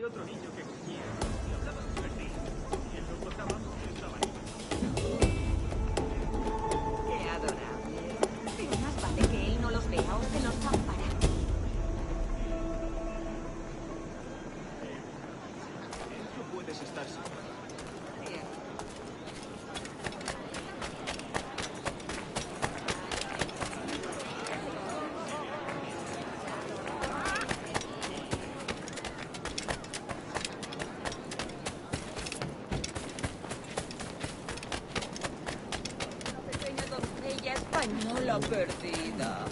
Qué adorable. Pero más vale que él no los vea o se los zampará. No puedes estar seguro. Española perdida.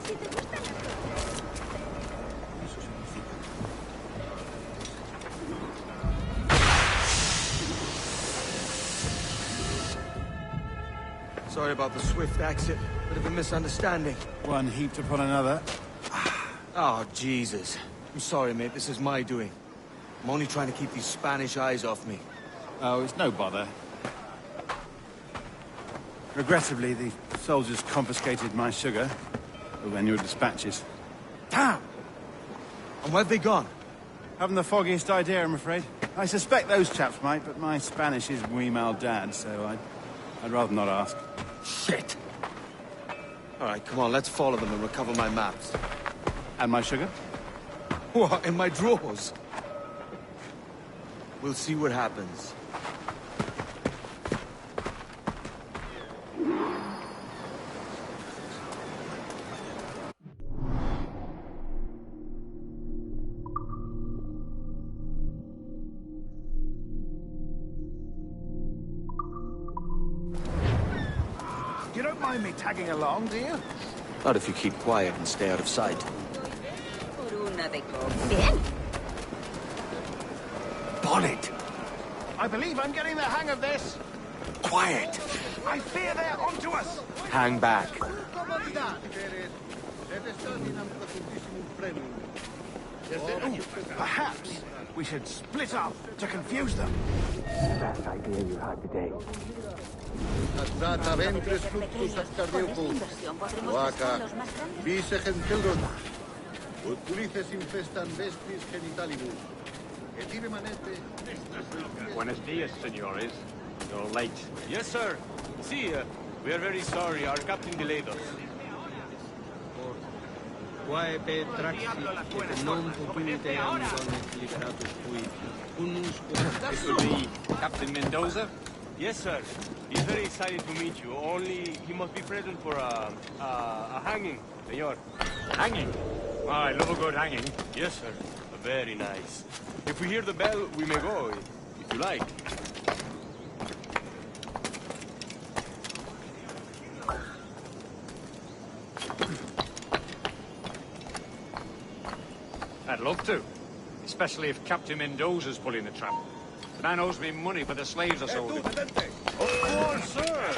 Si te gustan las cosas. Eso significa. Sorry about the swift exit. Bit of a misunderstanding. One heaped upon another. Oh, Jesus. I'm sorry, mate. This is my doing. I'm only trying to keep these Spanish eyes off me. Oh, it's no bother. Regrettably, the soldiers confiscated my sugar when your dispatches. Damn! And where've they gone? Haven't the foggiest idea, I'm afraid. I suspect those chaps might, but my Spanish is muy mal dad, so I'd rather not ask. Shit! All right, come on, let's follow them and recover my maps. And my sugar? What, in my drawers? We'll see what happens. You don't mind me tagging along, do you? Not if you keep quiet and stay out of sight. Por una de coca. Bien. Bonnet! I believe I'm getting the hang of this. Quiet! I fear they're onto us. Hang back. Perhaps we should split up to confuse them. Best idea you had today. Atrata ventris fluctus ascardeucus. Oaca, vice gentilum. Utilices infestan vestris genitalibus. Et manete. Buenos dias, senores. You're late. Yes, sir. See, we are very sorry. Our captain delayed us. Quae petraxi et non potuite ambones liberatus cui unus This would be Captain Mendoza? Yes, sir. He's very excited to meet you. Only he must be present for a hanging, senor. Hanging? Oh, I love a good hanging. Yes, sir. Very nice. If we hear the bell, we may go, if you like. I'd love to. Especially if Captain Mendoza's pulling the trap. The man owes me money for the slaves I sold him. Of course, sir.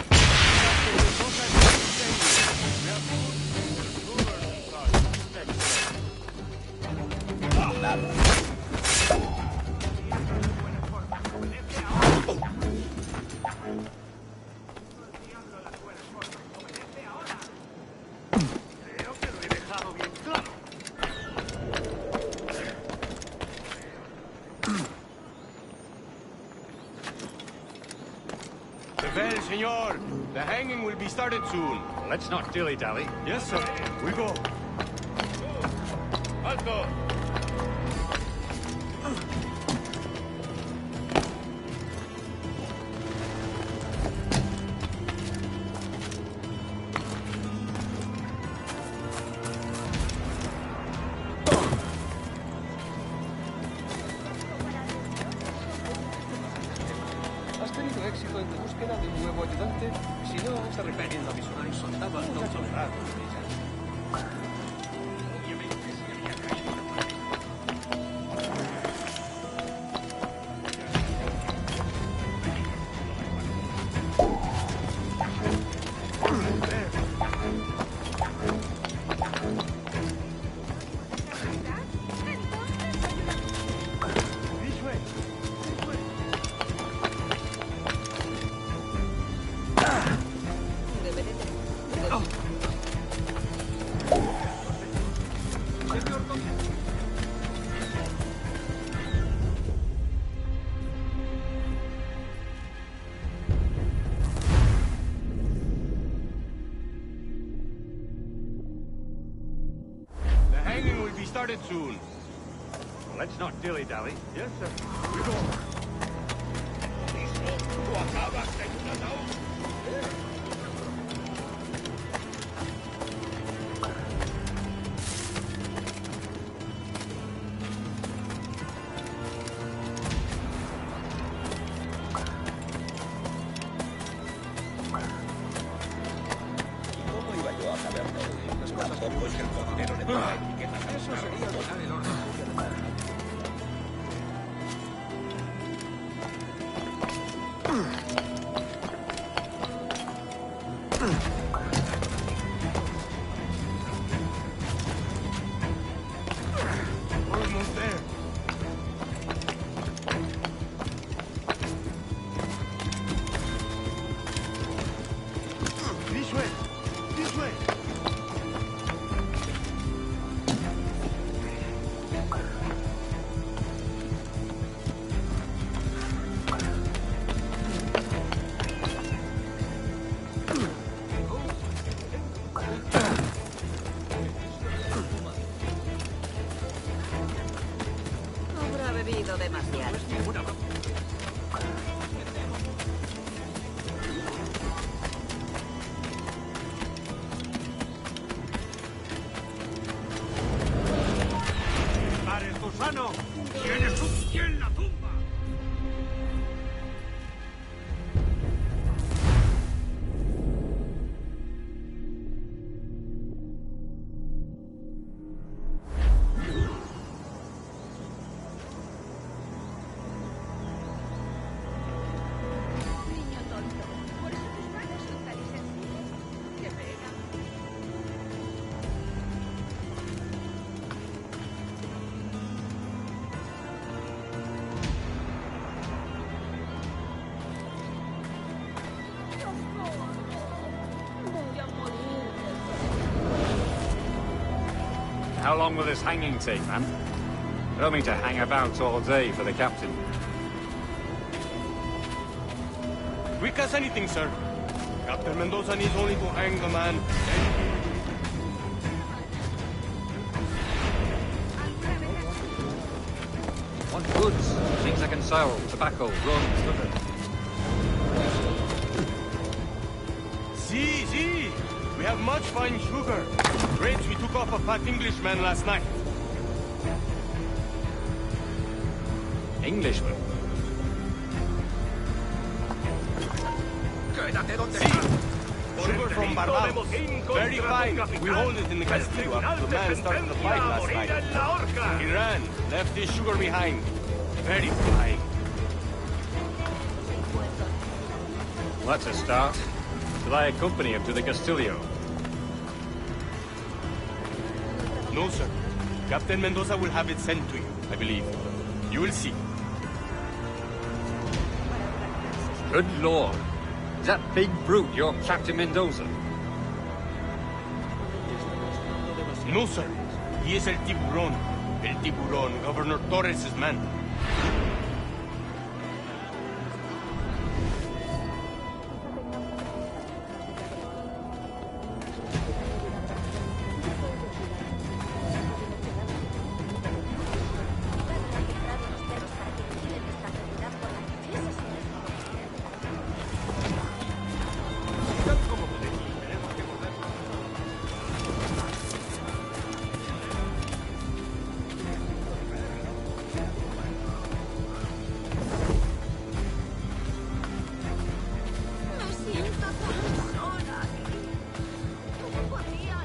Well, senor, the hanging will be started soon. Let's not dilly-dally. Yes, sir. We go. Alto! ¿Has tenido éxito en tu búsqueda de un nuevo ayudante? Si no, te recomiendo avisar a un soldado al no tolerar ella. Obviamente se había caído en soon. Well, let's not dilly-dally. Yes, sir. Almost there. This way! This way! Habrá bebido demasiado. ¡Pares, gusano! ¡Tienes un pie en la tumba! Niño tonto. Por eso tus manos son tan insensibles. Qué pena. Voy a morir. How long will this hanging take, man? I don't mean to hang about all day for the captain. Quick as anything, sir. Captain Mendoza needs only to hang the man. Want goods, things I can sell, tobacco, rum, sugar. See. We have much fine sugar. Grapes we took off a fat Englishman last night. Englishman. Sugar from Barbados. Very fine. We hold it in the Castillo after the man started the fight last night. He ran, left his sugar behind. Very fine. Well, that's a start. Shall I accompany him to the Castillo? No, sir. Captain Mendoza will have it sent to you, I believe. You will see. Good Lord. Is that big brute your Captain Mendoza? No, sir. He is El Tiburón. El Tiburón, Governor Torres' man. Me siento tan sola. ¿Cómo podría?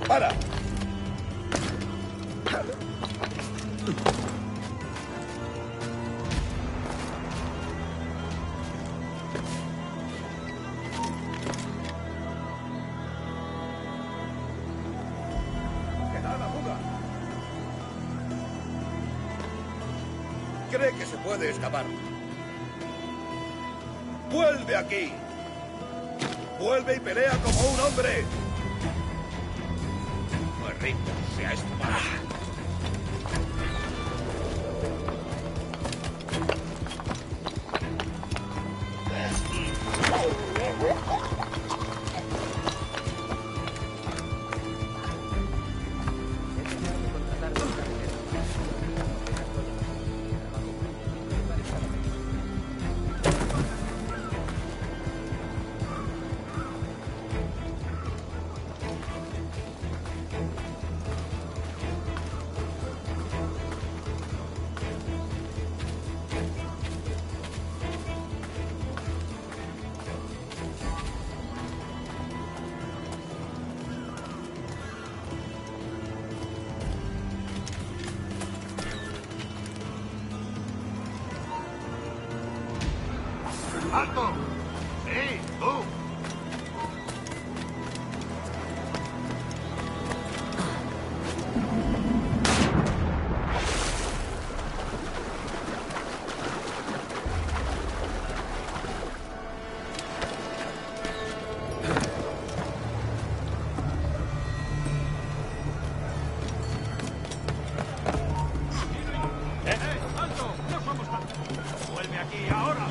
¡Para! Cree que se puede escapar. ¡Vuelve aquí! ¡Vuelve y pelea como un hombre! Maldita sea esta madre. ¡Alto! ¡Sí, tú! ¡Alto! ¡No somos tantos! ¡Vuelve aquí ahora!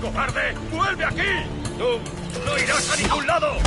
¡Cobarde! ¡Vuelve aquí! ¡Tú no irás a ningún lado!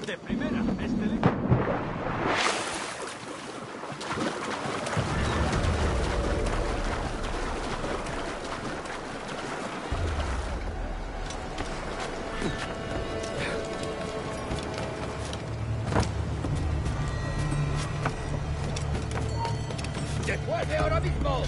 De primera, este... ¡Después de ahora mismo!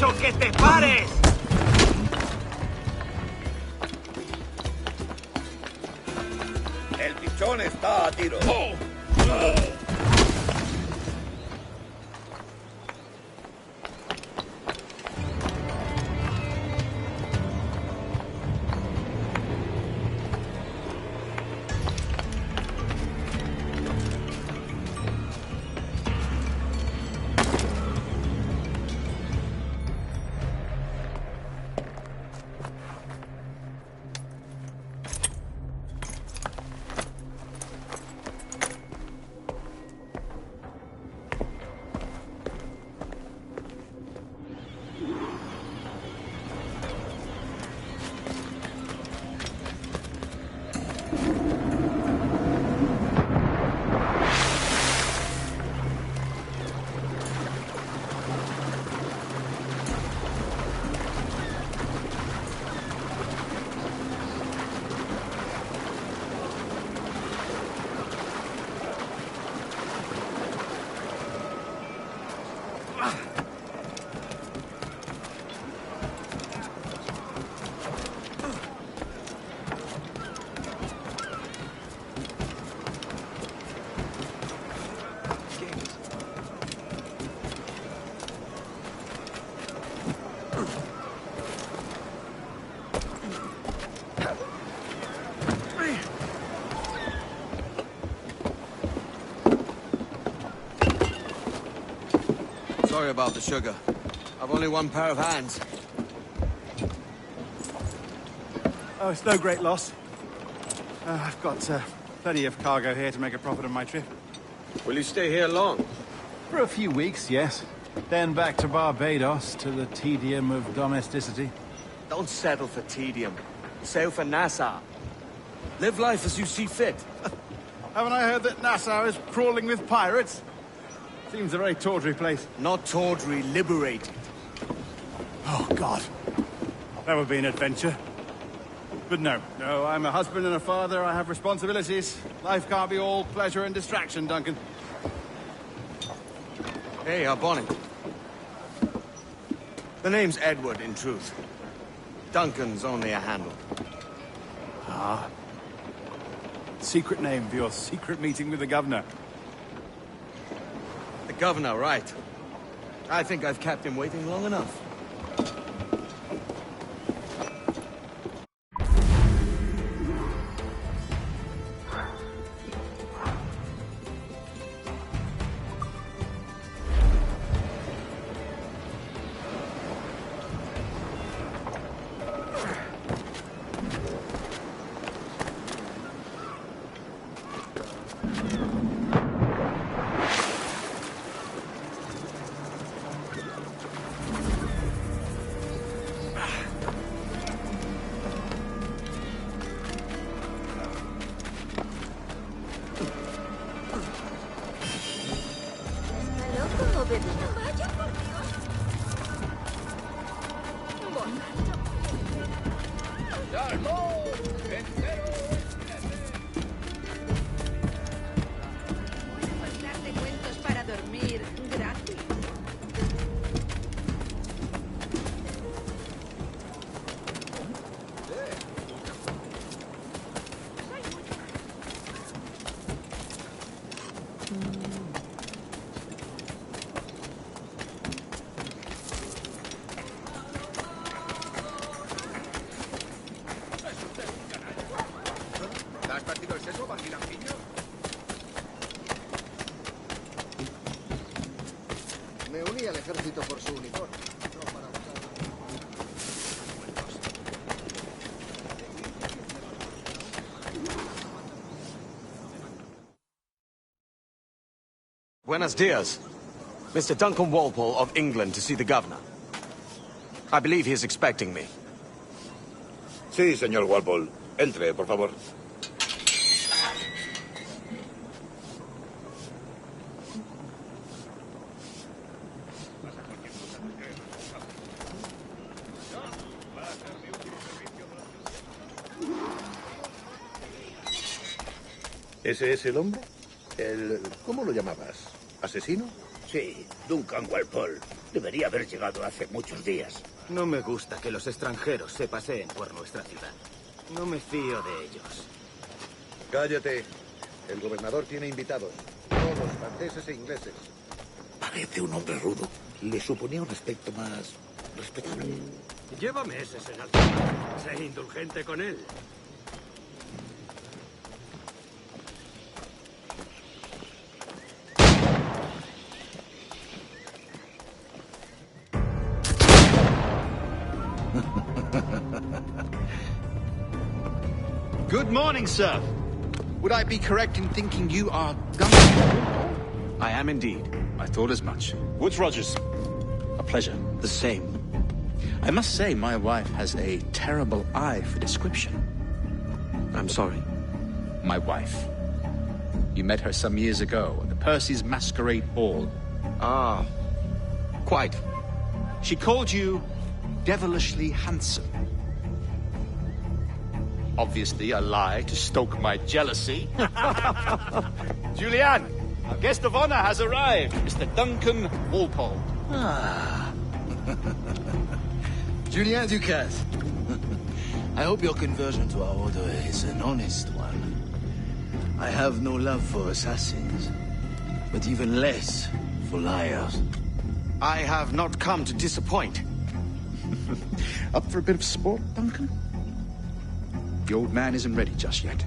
dicho que te pares! El pichón está a tiro. Sorry about the sugar. I've only one pair of hands. Oh, it's no great loss. I've got plenty of cargo here to make a profit on my trip. Will you stay here long? For a few weeks, yes. Then back to Barbados, to the tedium of domesticity. Don't settle for tedium. Sail for Nassau. Live life as you see fit. Haven't I heard that Nassau is crawling with pirates? Seems a very tawdry place. Not tawdry, liberated. Oh, God. That would be an adventure. But no, I'm a husband and a father. I have responsibilities. Life can't be all pleasure and distraction, Duncan. Hey, our bonnet. The name's Edward, in truth. Duncan's only a handle. Ah. Secret name for your secret meeting with the governor. The governor, right. I think I've kept him waiting long enough. Vaya por Dios. Puedes darte cuentos para dormir gratis. ¿Has partido el seso, Bandilanciño? Me uní al ejército por su uniforme, no para usar. Buenos dias. Mr. Duncan Walpole of England to see the governor. I believe he is expecting me. Sí, señor Walpole. Entre, por favor. ¿Ese es el hombre? ¿Cómo lo llamabas? ¿Asesino? Sí, Duncan Walpole. Debería haber llegado hace muchos días. No me gusta que los extranjeros se paseen por nuestra ciudad. No me fío de ellos. Cállate. El gobernador tiene invitados. Todos franceses e ingleses. Parece un hombre rudo. Le suponía un aspecto más respetable. Lleva meses en alta. Sé indulgente con él. Good morning, sir. Would I be correct in thinking you are Duncan? I am indeed. I thought as much. Woods Rogers. A pleasure. The same. I must say, my wife has a terrible eye for description. I'm sorry. My wife. You met her some years ago at the Percy's Masquerade Ball. Ah, quite. She called you devilishly handsome. Obviously a lie to stoke my jealousy. Julianne, our guest of honor has arrived, Mr. Duncan Walpole. Ah. Julien Ducasse. I hope your conversion to our order is an honest one. I have no love for assassins, but even less for liars. I have not come to disappoint. Up for a bit of sport, Duncan? The old man isn't ready just yet.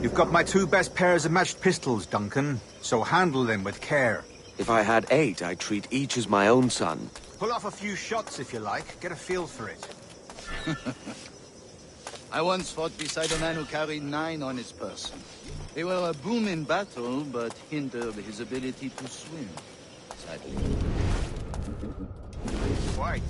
You've got my 2 best pairs of matched pistols, Duncan, so handle them with care. If I had 8, I'd treat each as my own son. Pull off a few shots if you like. Get a feel for it. I once fought beside a man who carried 9 on his person. They were a boom in battle, but hindered his ability to swim. Sadly. Quite.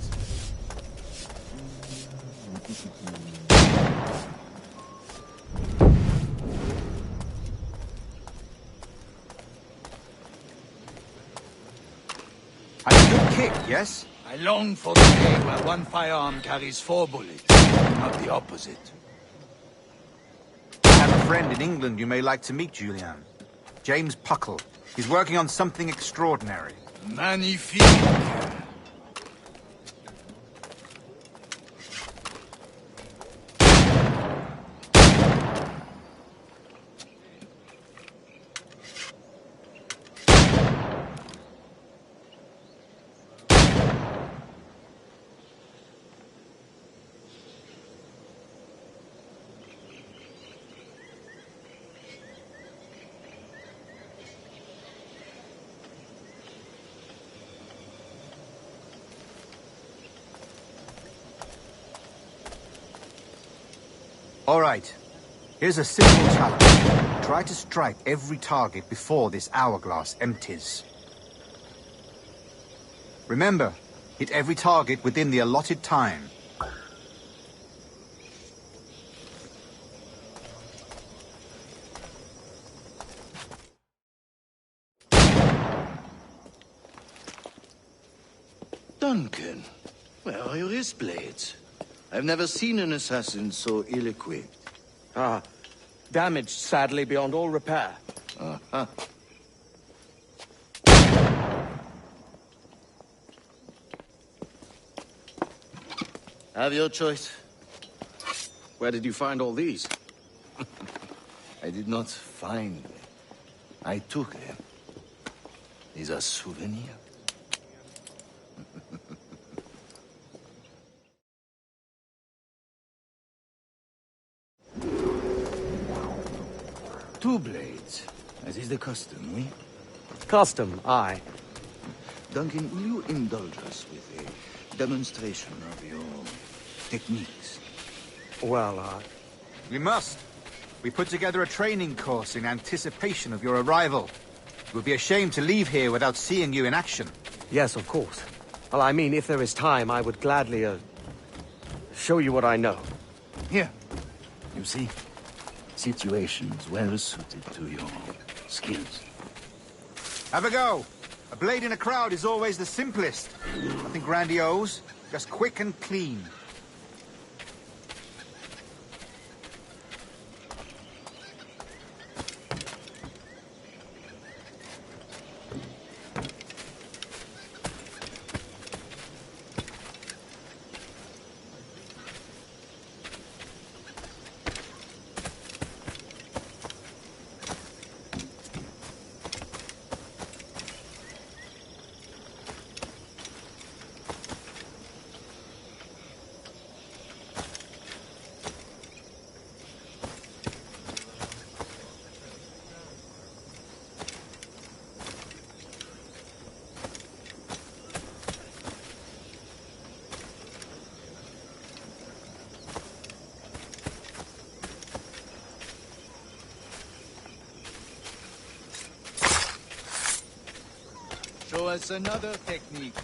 A good kick, yes? I long for the day where one firearm carries 4 bullets, not the opposite. I have a friend in England you may like to meet, Julian. James Puckle. He's working on something extraordinary. Magnifique! All right. Here's a simple challenge. Try to strike every target before this hourglass empties. Remember, hit every target within the allotted time. Duncan, where are your wrist blades? I've never seen an assassin so ill-equipped. Ah, damaged, sadly, beyond all repair. Uh-huh. Have your choice. Where did you find all these? I did not find them. I took them. These are souvenirs. Two blades, as is the custom, oui? Custom, aye. Duncan, will you indulge us with a demonstration of your techniques? Well, We must. We put together a training course in anticipation of your arrival. It would be a shame to leave here without seeing you in action. yes, of course. Well, I mean, if there is time, I would gladly, show you what I know. Here. You see? Situations well suited to your skills. Have a go. A blade in a crowd is always the simplest. Nothing grandiose, just quick and clean. Show us another technique.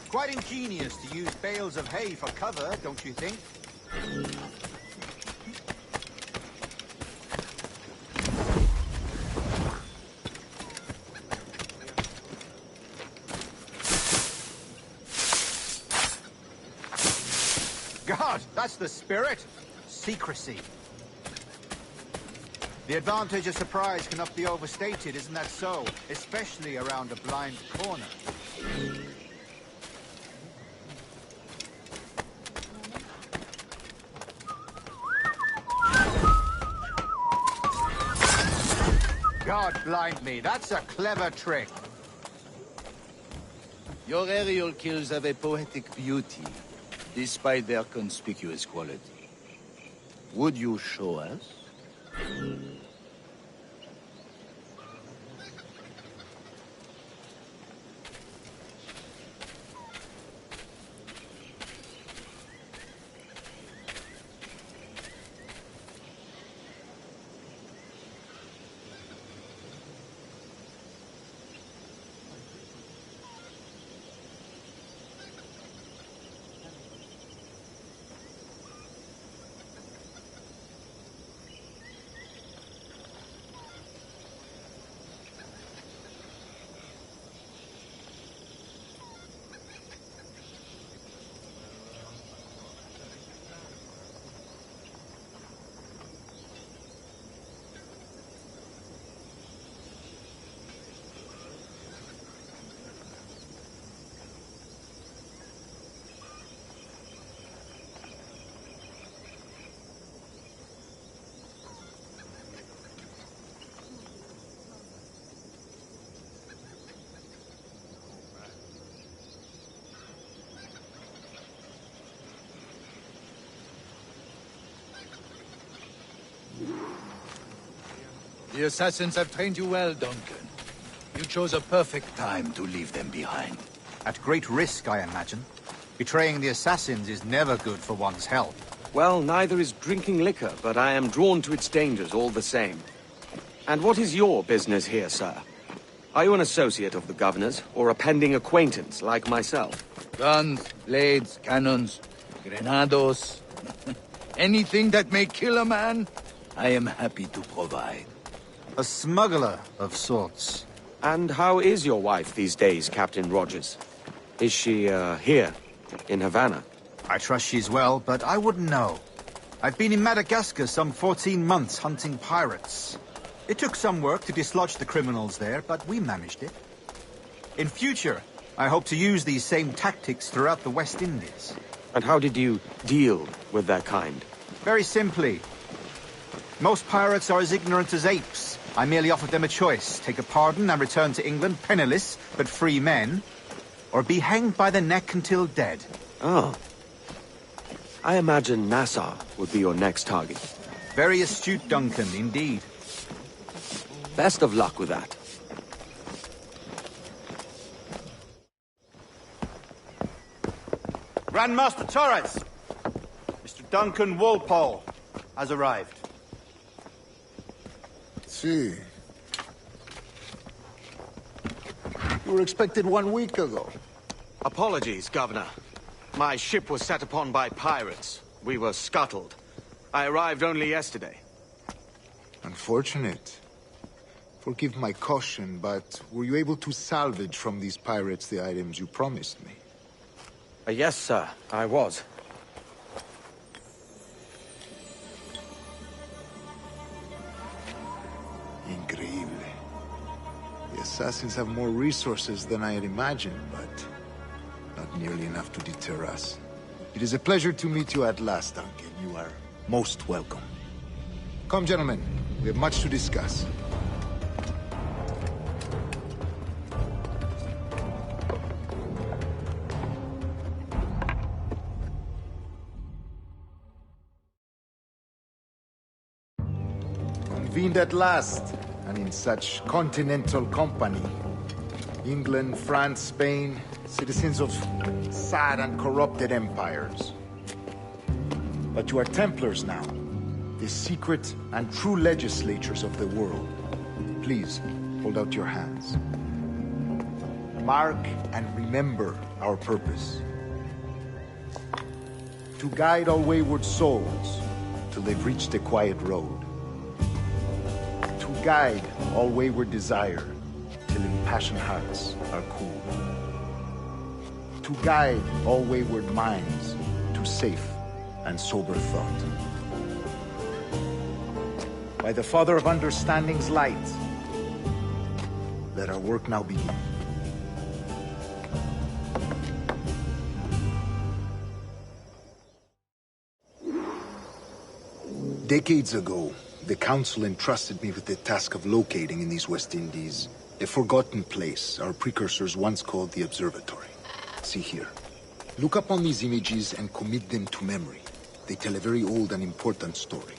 Quite ingenious to use bales of hay for cover, don't you think? God, that's the spirit. Secrecy. The advantage of surprise cannot be overstated, isn't that so? Especially around a blind corner. God blind me, that's a clever trick. Your aerial kills have a poetic beauty, despite their conspicuous quality. Would you show us? The assassins have trained you well, Duncan. You chose a perfect time to leave them behind. At great risk, I imagine. Betraying the assassins is never good for one's health. Well, neither is drinking liquor, but I am drawn to its dangers all the same. And what is your business here, sir? Are you an associate of the governor's, or a pending acquaintance like myself? Guns, blades, cannons, grenados. Anything that may kill a man, I am happy to provide. A smuggler of sorts. And how is your wife these days, Captain Rogers? Is she, here, in Havana? I trust she's well, but I wouldn't know. I've been in Madagascar some 14 months hunting pirates. It took some work to dislodge the criminals there, but we managed it. In future, I hope to use these same tactics throughout the West Indies. And how did you deal with their kind? Very simply. Most pirates are as ignorant as apes. I merely offered them a choice. Take a pardon and return to England penniless, but free men. Or be hanged by the neck until dead. Oh. I imagine Nassau would be your next target. Very astute, Duncan, indeed. Best of luck with that. Grandmaster Torres! Mr. Duncan Walpole has arrived. See. You were expected 1 week ago. Apologies, Governor. My ship was set upon by pirates. We were scuttled. I arrived only yesterday. Unfortunate. Forgive my caution, but were you able to salvage from these pirates the items you promised me? Yes, sir, I was. Increíble. The assassins have more resources than I had imagined, but not nearly enough to deter us. It is a pleasure to meet you at last, Duncan. You are most welcome. Come, gentlemen. We have much to discuss. Convened at last, and in such continental company. England, France, Spain, citizens of sad and corrupted empires. But you are Templars now, the secret and true legislatures of the world. Please, Hold out your hands. Mark and remember our purpose. To guide all wayward souls till they've reached the quiet road. To guide all wayward desire till impassioned hearts are cool. To guide all wayward minds to safe and sober thought. By the Father of Understanding's light, let our work now begin. Decades ago, the Council entrusted me with the task of locating in these West Indies a forgotten place our precursors once called the Observatory. See here. Look up on these images and commit them to memory. They tell a very old and important story.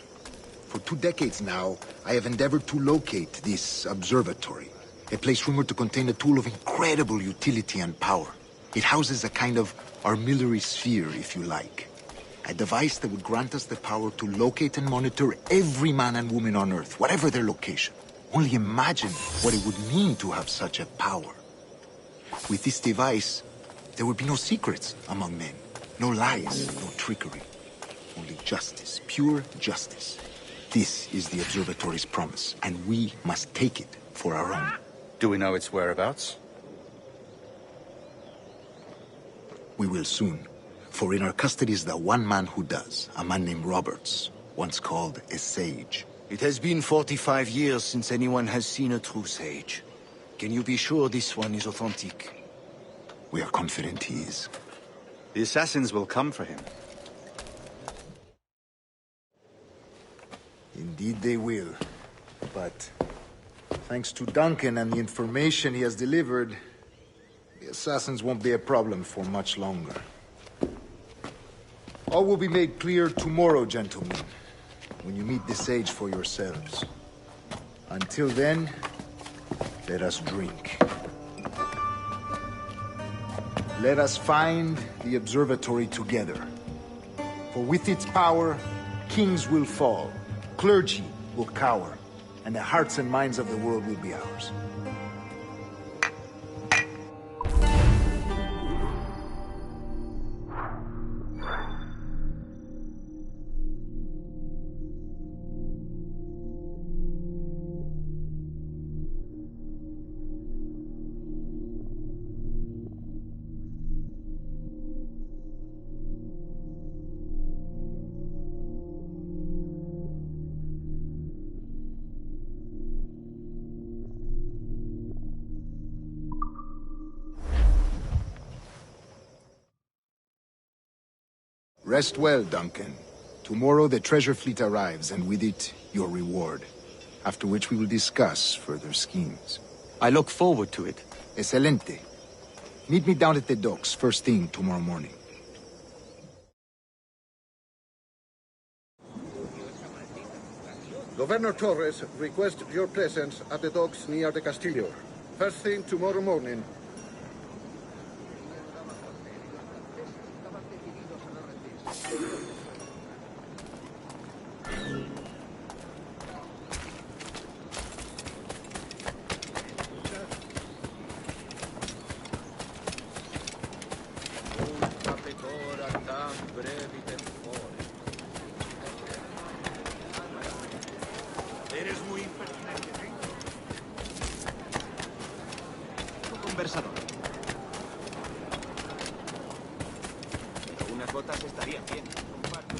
For 2 decades now, I have endeavored to locate this observatory, a place rumored to contain a tool of incredible utility and power. It houses a kind of armillary sphere, if you like. A device that would grant us the power to locate and monitor every man and woman on Earth, whatever their location. Only imagine what it would mean to have such a power. With this device, there would be no secrets among men, no lies, no trickery. Only justice, pure justice. This is the Observatory's promise, and we must take it for our own. Do we know its whereabouts? We will soon. For in our custody is the one man who does, a man named Roberts, once called a sage. It has been 45 years since anyone has seen a true sage. Can you be sure this one is authentic? We are confident he is. The assassins will come for him. Indeed they will. But thanks to Duncan and the information he has delivered, the assassins won't be a problem for much longer. All will be made clear tomorrow, gentlemen, when you meet the sage for yourselves. Until then, let us drink. Let us find the observatory together. For with its power, kings will fall, clergy will cower, and the hearts and minds of the world will be ours. Rest well, Duncan. Tomorrow the treasure fleet arrives, and with it, your reward. After which we will discuss further schemes. I look forward to it. Excelente. Meet me down at the docks first thing tomorrow morning. Governor Torres requests your presence at the docks near the Castillo. First thing tomorrow morning. Eres muy impertinente, ¿eh? Tu conversador. Pero unas gotas estarían bien. Comparto.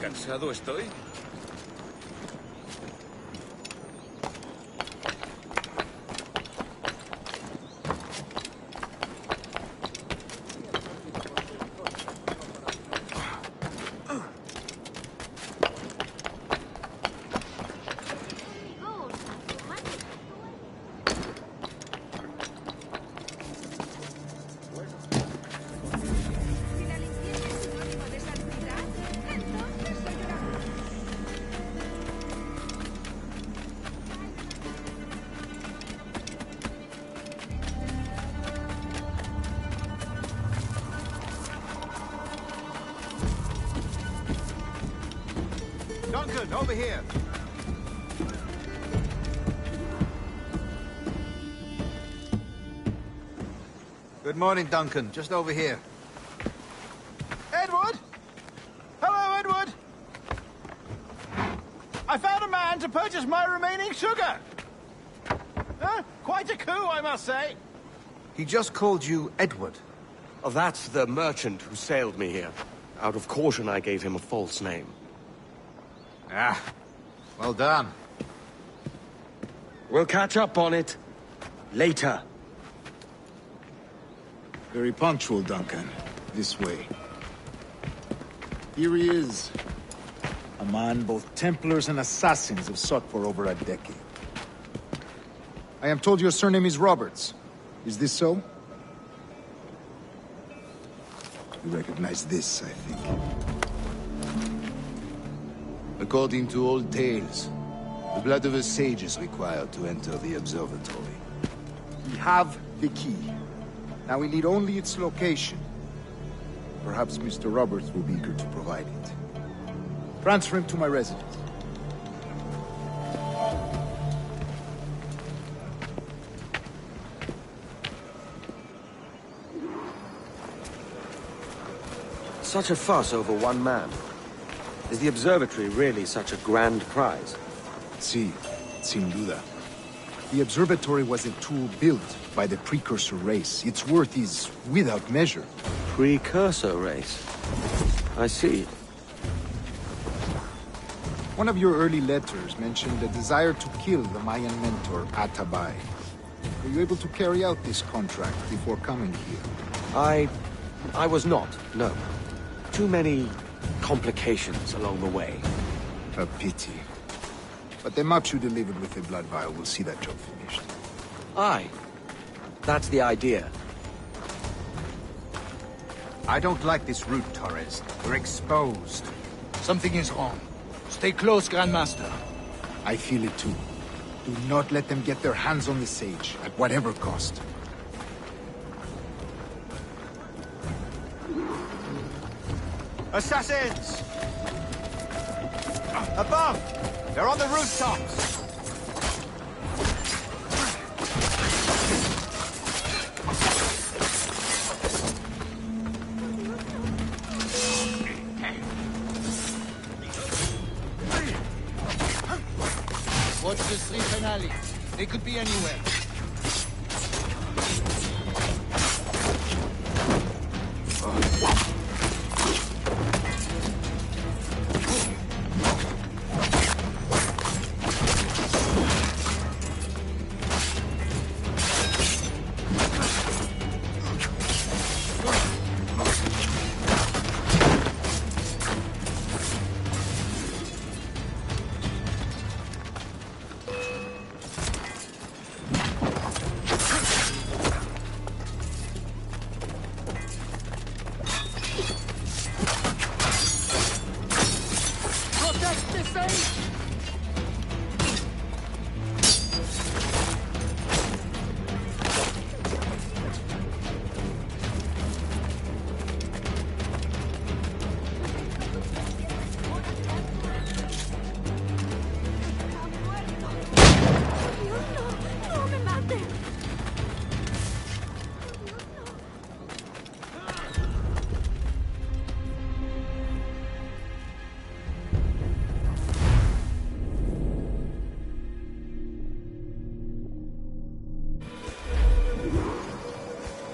cansado estoy? Duncan, over here. Good morning, Duncan. Just over here. Edward? Hello, Edward. I found a man to purchase my remaining sugar. Huh? Quite a coup, I must say. He just called you Edward. Oh, that's the merchant who sailed me here. Out of caution, I gave him a false name. Ah, well done. We'll catch up on it later. Very punctual, Duncan. This way. Here he is. A man both Templars and Assassins have sought for over a decade. I am told your surname is Roberts. Is this so? You recognize this, I think. According to old tales, the blood of a sage is required to enter the observatory. We have the key. Now we need only its location. Perhaps Mr. Roberts will be eager to provide it. Transfer him to my residence. Such a fuss over one man. Is the observatory really such a grand prize? Sí, sin duda. The observatory was a tool built by the precursor race. Its worth is without measure. Precursor race? I see. One of your early letters mentioned a desire to kill the Mayan mentor, Atabay. Were you able to carry out this contract before coming here? I was not, no. Too many complications along the way. A pity. But the map you delivered with the blood vial will see that job finished. Aye. That's the idea. I don't like this route, Torres. We're exposed. Something is wrong. Stay close, Grandmaster. I feel it too. Do not let them get their hands on the sage, at whatever cost. Assassins! Above! They're on the rooftops! Watch the streets and alleys. They could be anywhere.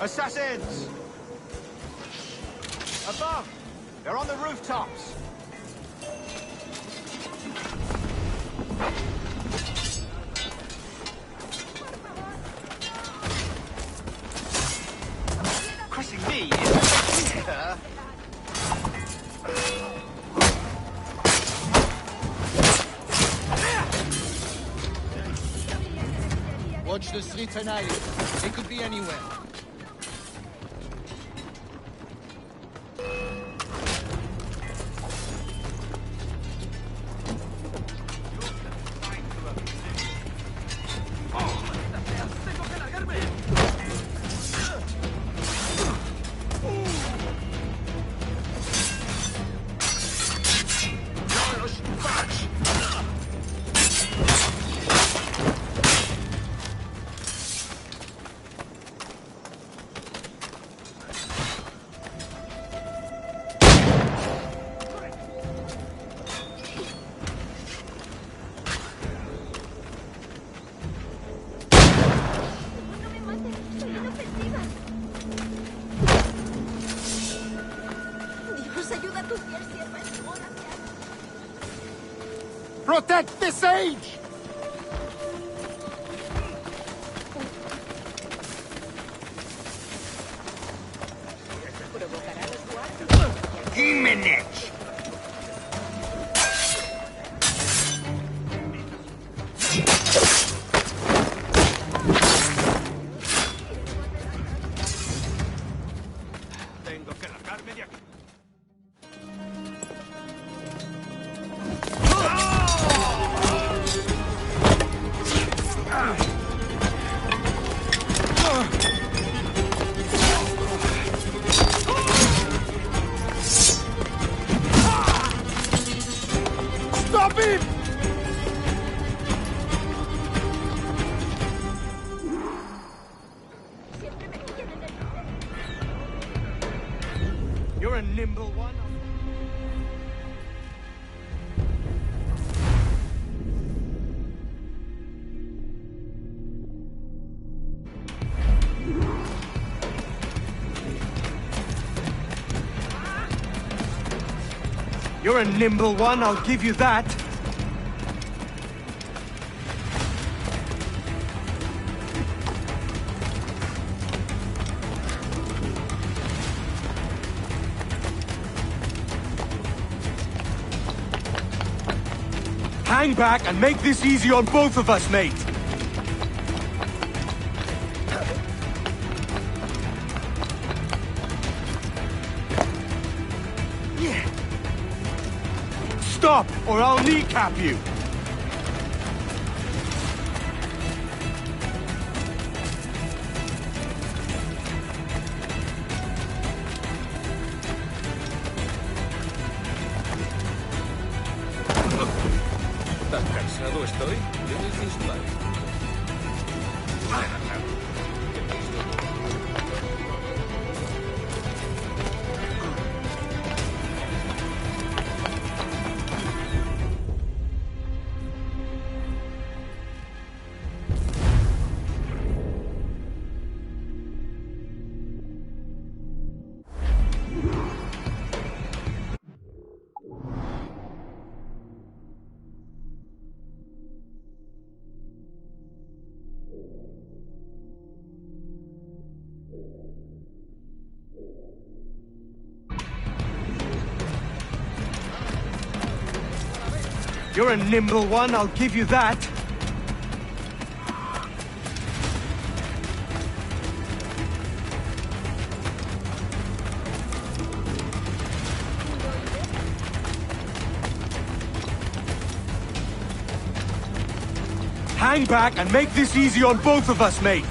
Assassins! Above! They're on the rooftops! Crossing me is here. Watch the streets and alleys. They could be anywhere. Protect the sage! Jimenez! Tengo que largarme de aquí. Stop him! You're a nimble one. You're a nimble one, I'll give you that. Hang back and make this easy on both of us, mate. Stop, or I'll kneecap you. ¿Tan cansado estoy? De mis disparos. You're a nimble one, I'll give you that. Hang back and make this easy on both of us, mate.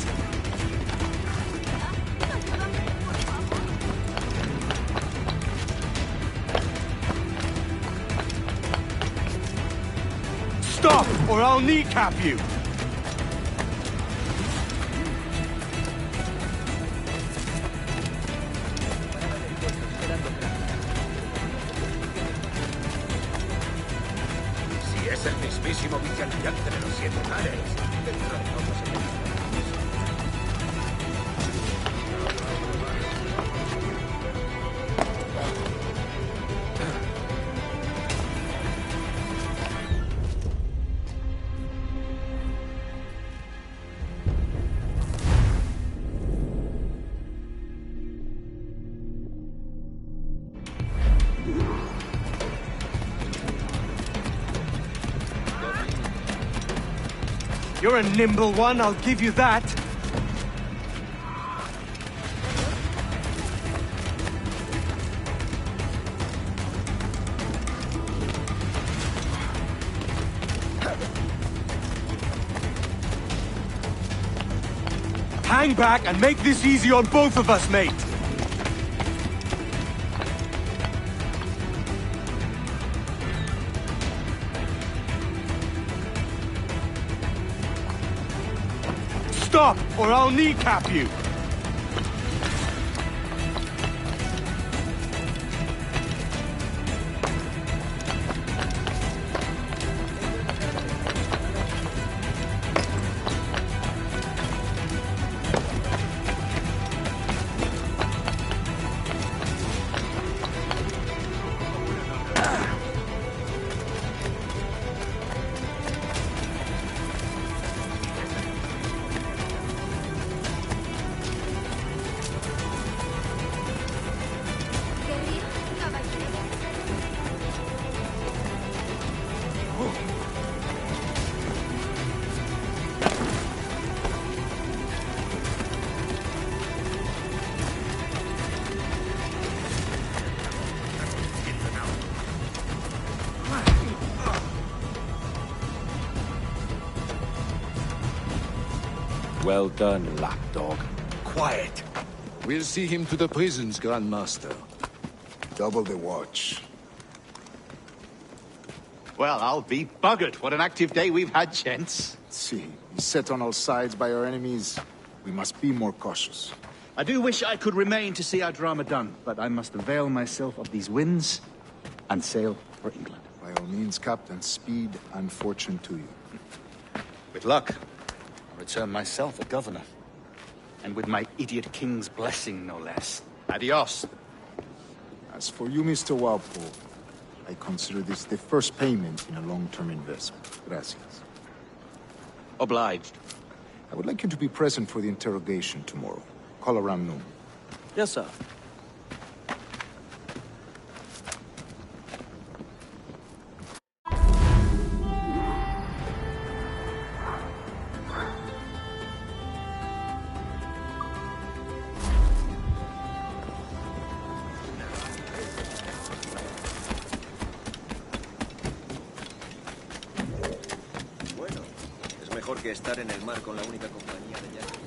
Stop, or I'll kneecap you. Si es el mismísimo vicealmirante de los 7 mares, dentro de poco se You're a nimble one, I'll give you that. Hang back and make this easy on both of us, mate. Stop, or I'll kneecap you! Well done, lapdog. Quiet. We'll see him to the prisons, Grandmaster. Double the watch. Well, I'll be buggered. What an active day we've had, gents. See, beset on all sides by our enemies. We must be more cautious. I do wish I could remain to see our drama done, but I must avail myself of these winds and sail for England. By all means, Captain, speed and fortune to you. With luck, I'll return myself a governor. And with my idiot king's blessing, no less. Adios. As for you, Mr. Walpole, I consider this the first payment in a long-term investment. Gracias. Obliged. I would like you to be present for the interrogation tomorrow. Call around noon. Yes, sir. Que estar en el mar con la única compañía de yates.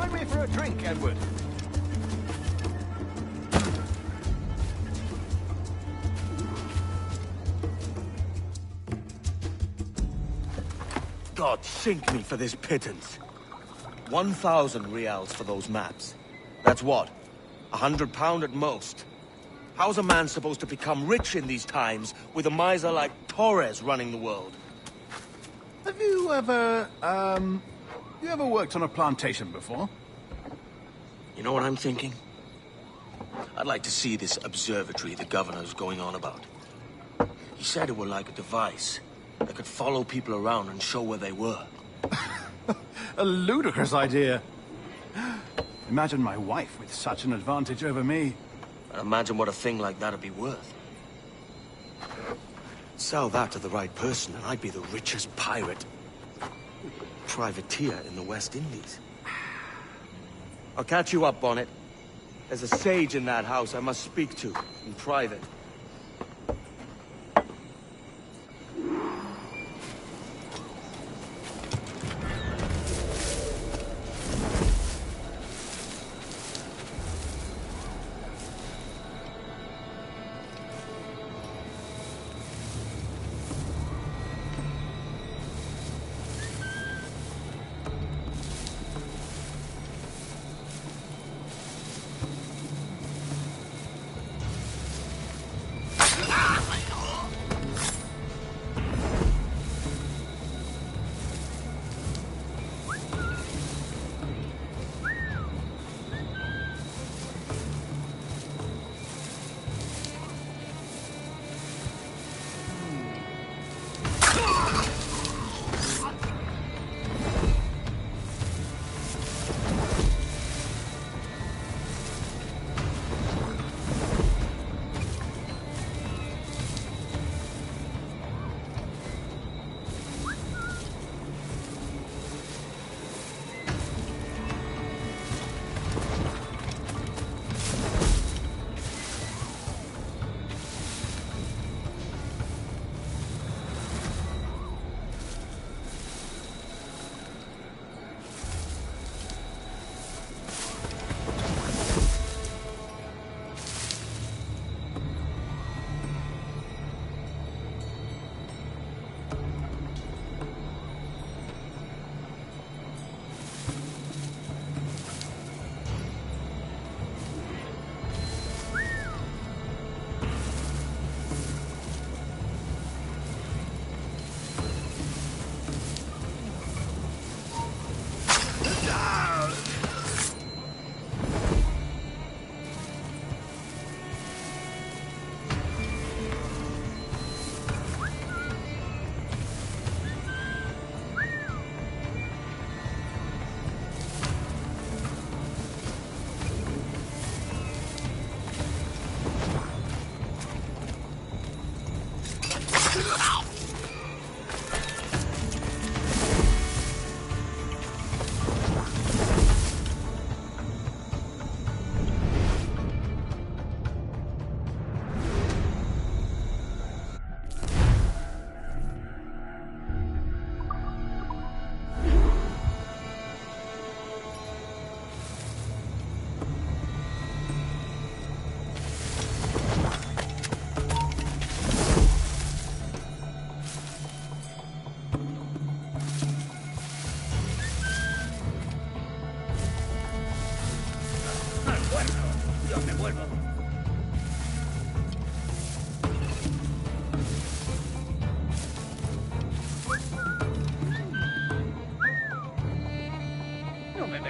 Join me for a drink, Edward. God sink me for this pittance. 1,000 reals for those maps. That's what? £100 at most. How's a man supposed to become rich in these times with a miser like Torres running the world? Have you ever, worked on a plantation before? You know what I'm thinking? I'd like to see this observatory the governor's going on about. He said it were like a device that could follow people around and show where they were. A ludicrous idea. Imagine my wife with such an advantage over me. And imagine what a thing like that'd be worth. Sell that to the right person and I'd be the richest pirate. Privateer in the West Indies. I'll catch you up, Bonnet. There's a sage in that house I must speak to, in private.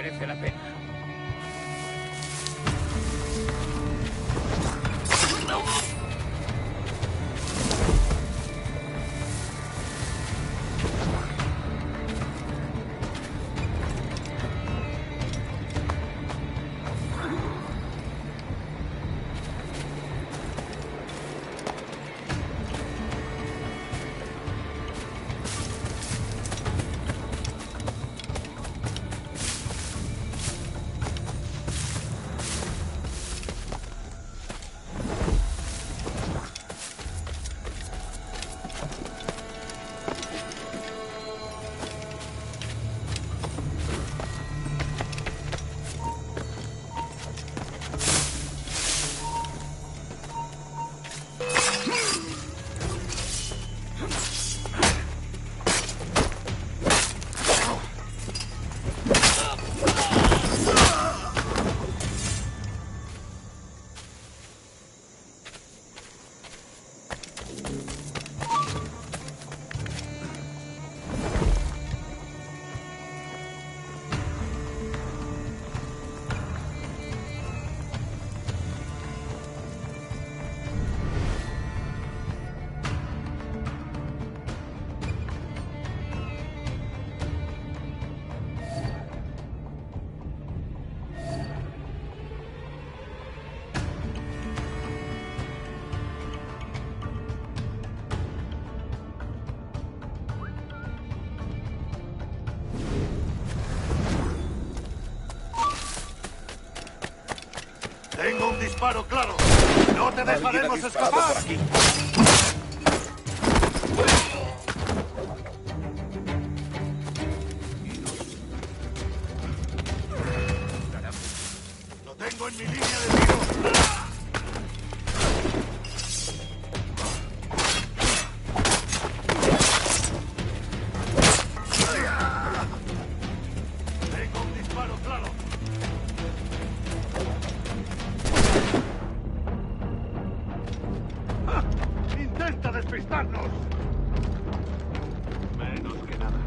merece la pena. disparo claro. No te dejaremos escapar. Por aquí. Lo tengo en mi línea de tiro. Tengo un disparo claro. ¡Intenta despistarnos! Menos que nada.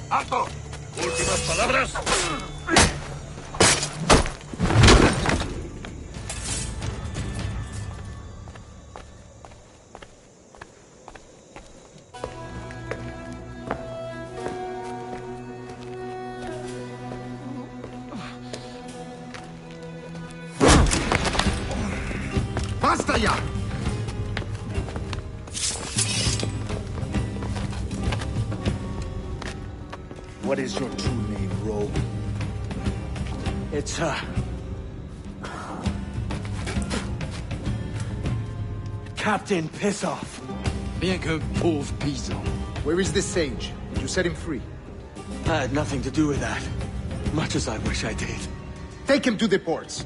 ¡Alto! ¿Últimas palabras? ¡Basta ya! What is your true name, rogue? It's, Captain Pissoff. Bien que pauvre paysan. Where is the sage? Did you set him free? I had nothing to do with that. Much as I wish I did. Take him to the ports.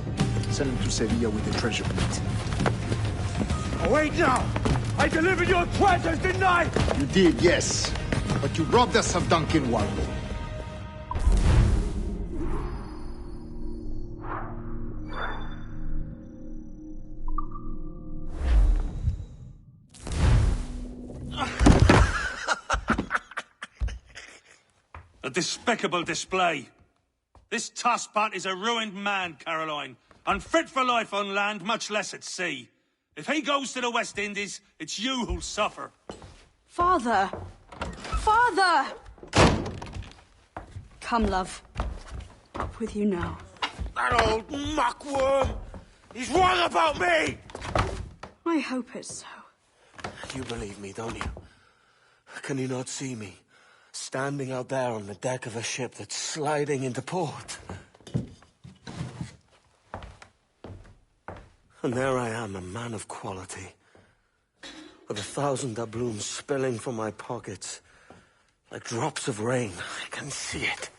Send him to Sevilla with the treasure plate. Oh, wait now! I delivered your treasures, didn't I? You did, yes. But you robbed us of Duncan Warlow. A despicable display. This tosspot is a ruined man, Caroline. Unfit for life on land, much less at sea. If he goes to the West Indies, it's you who'll suffer. Father! Father! Come, love. Up with you now. That old muckworm! He's wrong about me! I hope it's so. You believe me, don't you? Can you not see me? Standing out there on the deck of a ship that's sliding into port. And there I am, a man of quality. With 1,000 doubloons spilling from my pockets. Like drops of rain. I can see it.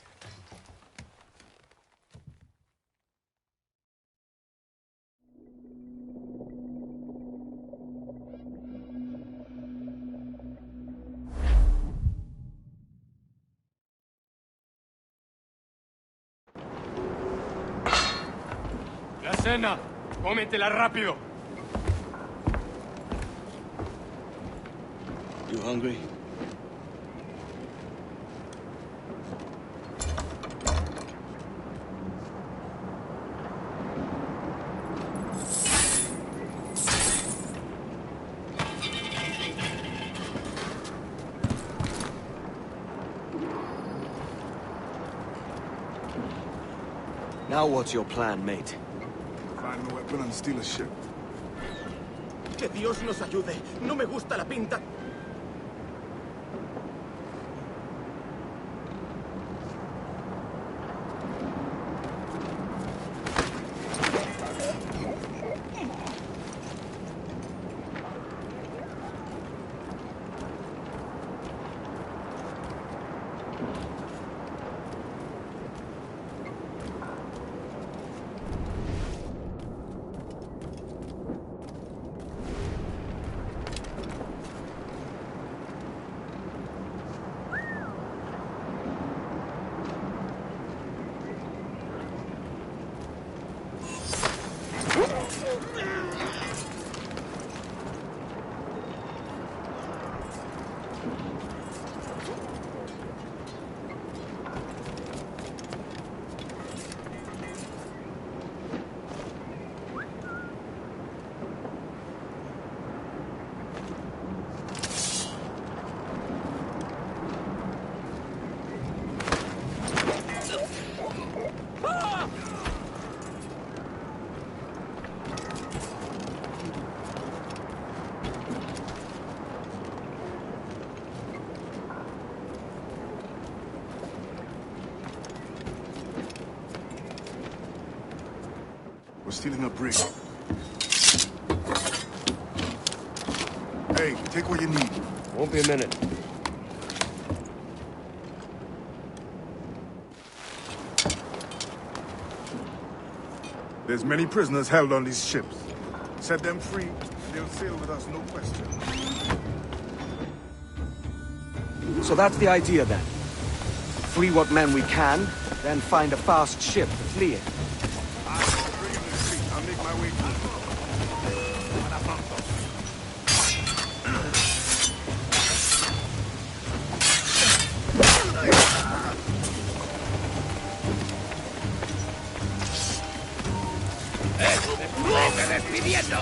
La cena. Cómetela rápido. You hungry? Now what's your plan, mate? Find a weapon and steal a ship. Que Dios nos ayude. No me gusta la pinta. We're stealing a brig. Hey, take what you need. Won't be a minute. There's many prisoners held on these ships. Set them free, they'll sail with us, no question. So that's the idea then. Free what men we can, then find a fast ship to flee in. I'll make my way through. ¡Vete despidiendo!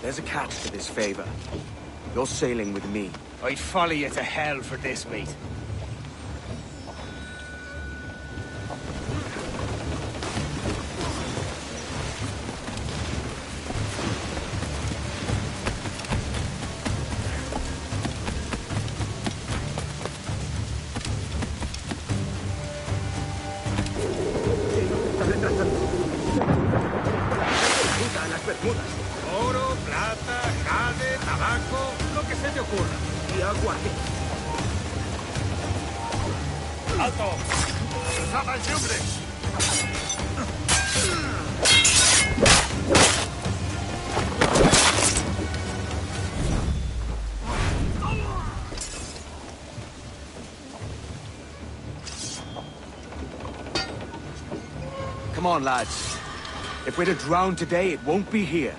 There's a catch to this favor. You're sailing with me. I'd follow you to hell for this, mate. Oro, plata, jade, tabaco, lo que se te ocurra. Y aguante. ¡Alto! ¡Cruzad al yumbre! Come on, lads. If we're to drown today, it won't be here.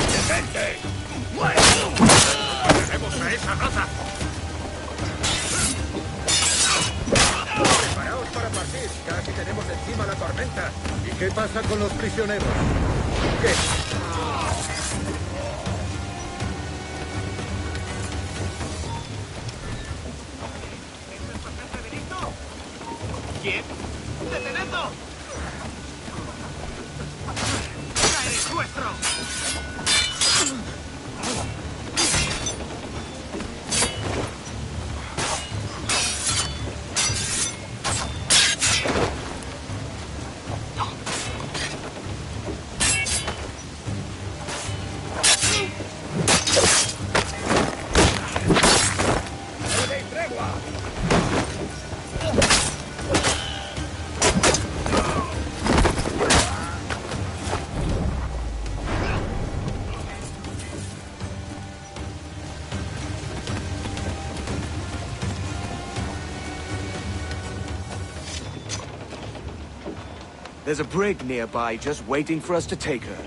¡Detente! ¡Muere! ¡Tenemos a esa raza! Preparaos para partir. Casi tenemos encima la tormenta. ¿Y qué pasa con los prisioneros? ¿Qué? ¿Quién? ¡Detenedlo! ¡Ya eres nuestro! ¡No deis tregua! There's a brig nearby just waiting for us to take her.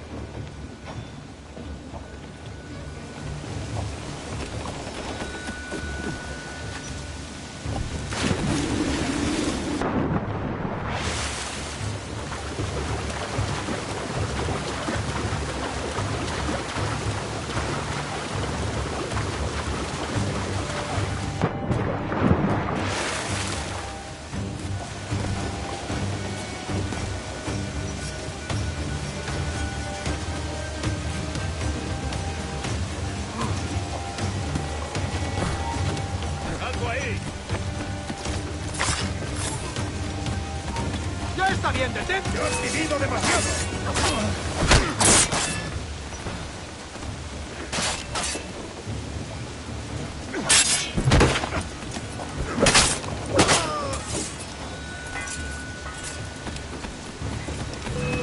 ¡Alto ahí! ¡Ya está bien, detente! ¡Yo he vivido demasiado!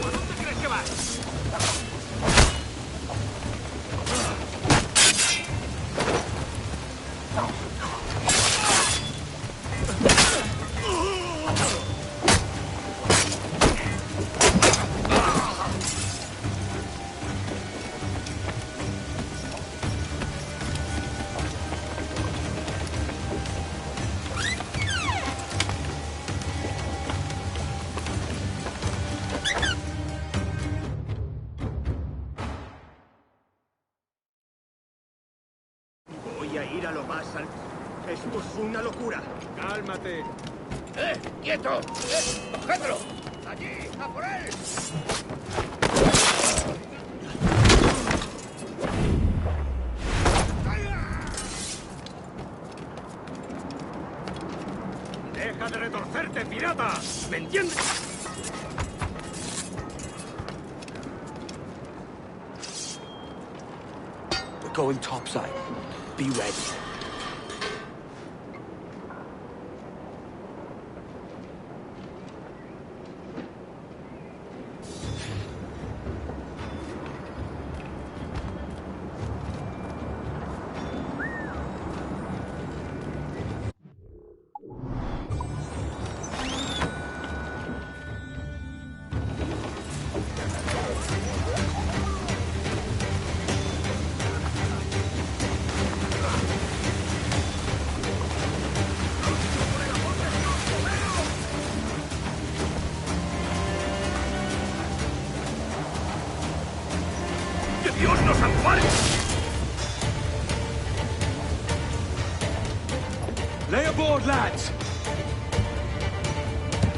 ¿A dónde crees que vas? voy a ir a lo más alto. Esto es una locura. Cálmate. ¡Quieto! ¡Cogedlo! ¡Allí! ¡A por él! ¡Deja de retorcerte, pirata! ¿Me entiendes? We're going topside. Be ready. ¡Dios nos ampare! Lay aboard, lads!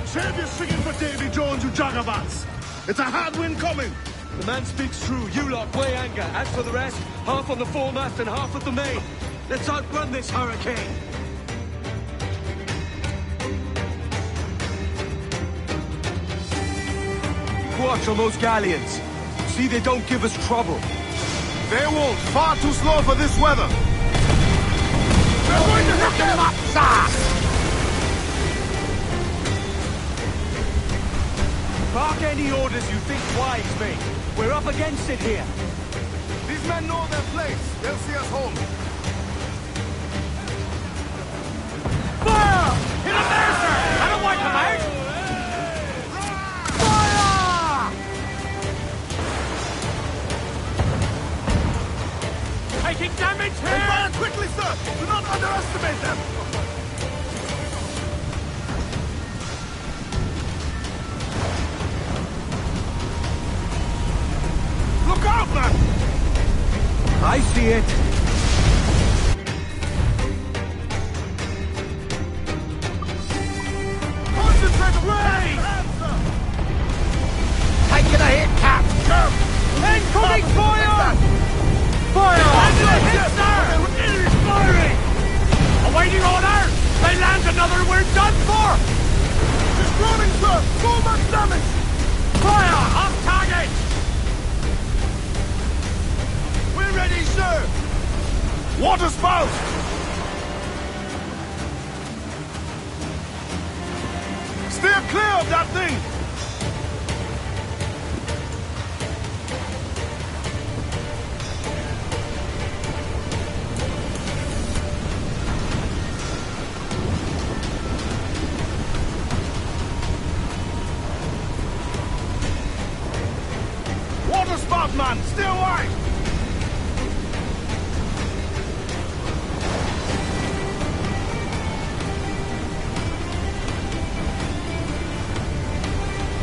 Save your singing for Davy Jones, you jagabats! It's a hard wind coming! The man speaks true. You lot weigh anchor. As for the rest, half on the foremast and half at the main. Let's outrun this hurricane! Watch on those galleons. See they don't give us trouble. They won't. Far too slow for this weather. We're going to hit them up, sir! Bark any orders you think wise, mate. We're up against it here. These men know their place. They'll see us home. Fire! Hit him there, sir! I don't want him out! Taking damage here! They fire quickly, sir! Do not underestimate them! Look out, man! I see it. Concentrate on raise! Taking a hit, Cap! Incoming fire! Fire! Under the hit, sir! It is firing! Awaiting order! They land another, we're done for! Destroying, sir! So much damage! Fire! Off target! We're ready, sir! Water spout! Steer clear of that thing! Water spout, man! Stay wide!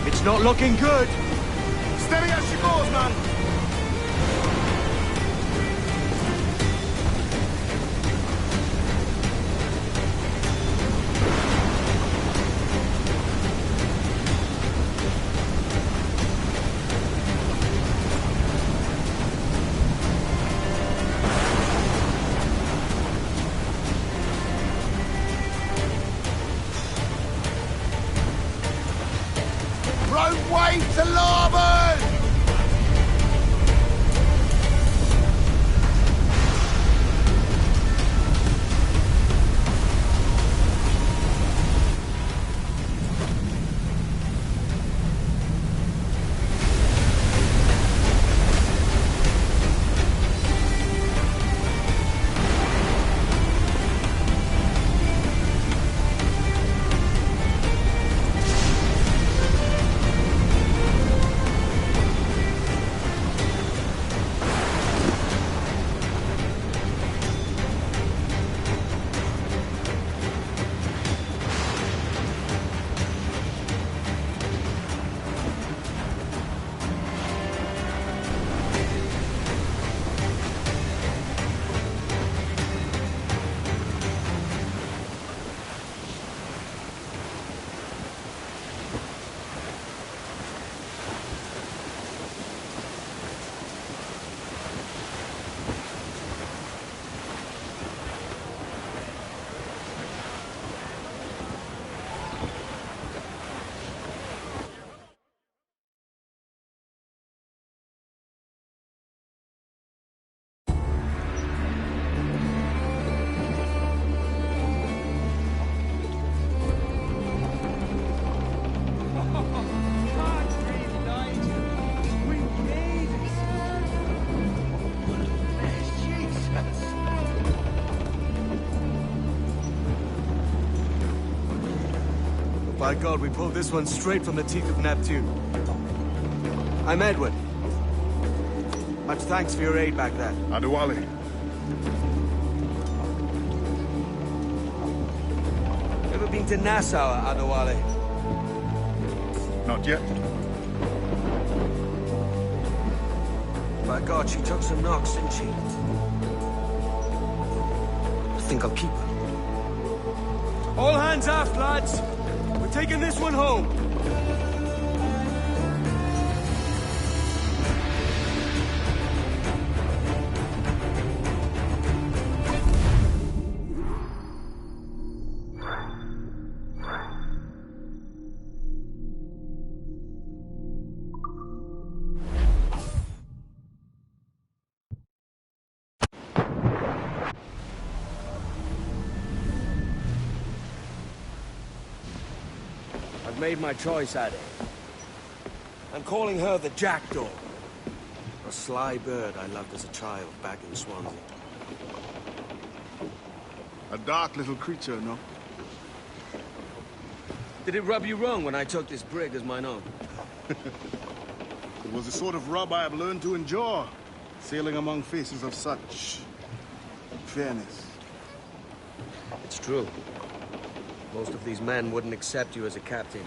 It's not looking good. Steady as she goes, man! Row way to larboard! By God, we pulled this one straight from the teeth of Neptune. I'm Edward. Much thanks for your aid back there. Adewale. Ever been to Nassau, Adewale? Not yet. By God, she took some knocks, didn't she? I think I'll keep her. All hands aft, lads! We're taking this one home! I've made my choice, Addy. I'm calling her the Jackdaw. A sly bird I loved as a child back in Swansea. A dark little creature, no? Did it rub you wrong when I took this brig as mine own? It was the sort of rub I have learned to endure, sailing among faces of such fairness. It's true. Most of these men wouldn't accept you as a captain.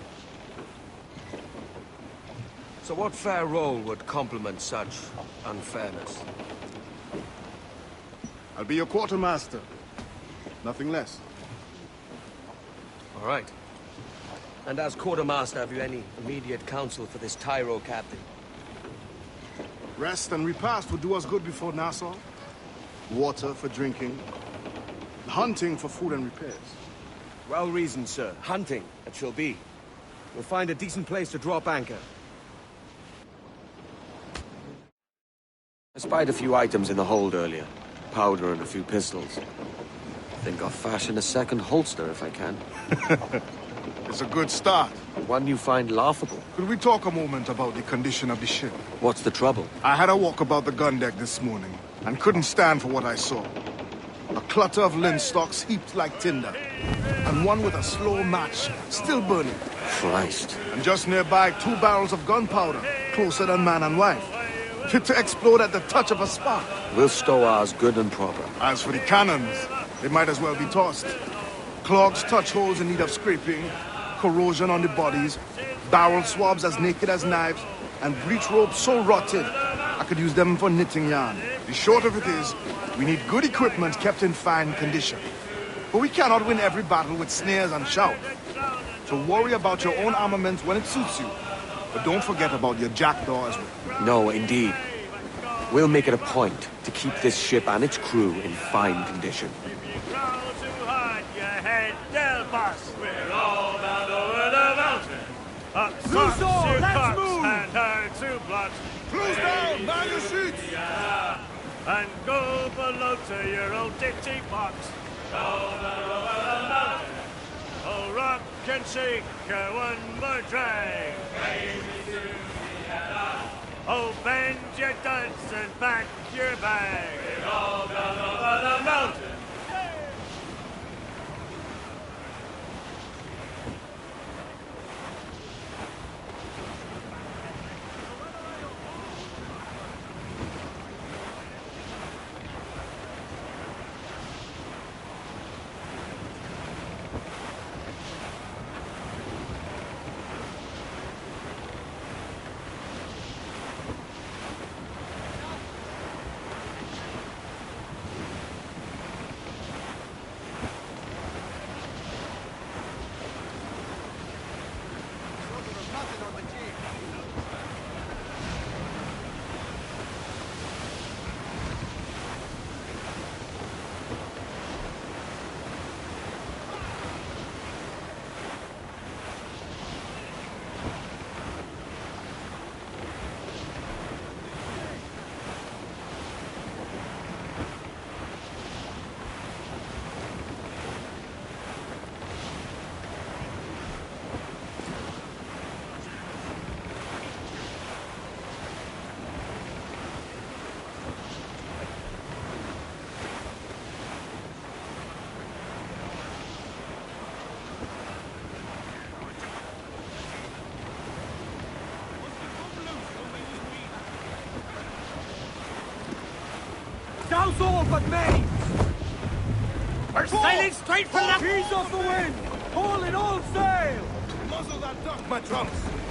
So what fair role would complement such unfairness? I'll be your quartermaster. Nothing less. All right. And as quartermaster, have you any immediate counsel for this Tyro captain? Rest and repast would do us good before Nassau. Water for drinking. Hunting for food and repairs. Well reasoned, sir. Hunting, it shall be. We'll find a decent place to drop anchor. I spied a few items in the hold earlier. Powder and a few pistols. Think I'll fashion a second holster if I can. It's a good start. One you find laughable. Could we talk a moment about the condition of the ship? What's the trouble? I had a walk about the gun deck this morning, and couldn't stand for what I saw. A clutter of linstocks heaped like tinder, and one with a slow match, still burning. Christ. And just nearby, 2 barrels of gunpowder, closer than man and wife. Fit to explode at the touch of a spark. We'll stow ours good and proper. As for the cannons, they might as well be tossed. Clogs touch holes in need of scraping, corrosion on the bodies, barrel swabs as naked as knives, and breech ropes so rotted, I could use them for knitting yarn. The short of it is, we need good equipment kept in fine condition. But we cannot win every battle with snares and shout. So worry about your own armament when it suits you. But don't forget about your jackdaw as well. No, indeed. We'll make it a point to keep this ship and its crew in fine condition. We're all bound over the mountain. Up Cruise on, let's move! And hard to plot. Cruise down, man your seats! And go below to your old ditty box. Go down over the mountain. Oh, rock and shake one more drag. Oh, bend your duds and pack your bag. We're all down over the mountain. Who's all but me? We're sailing straight for the... Ease off the wind! Haul in all sail! Muzzle that duck, my trunks.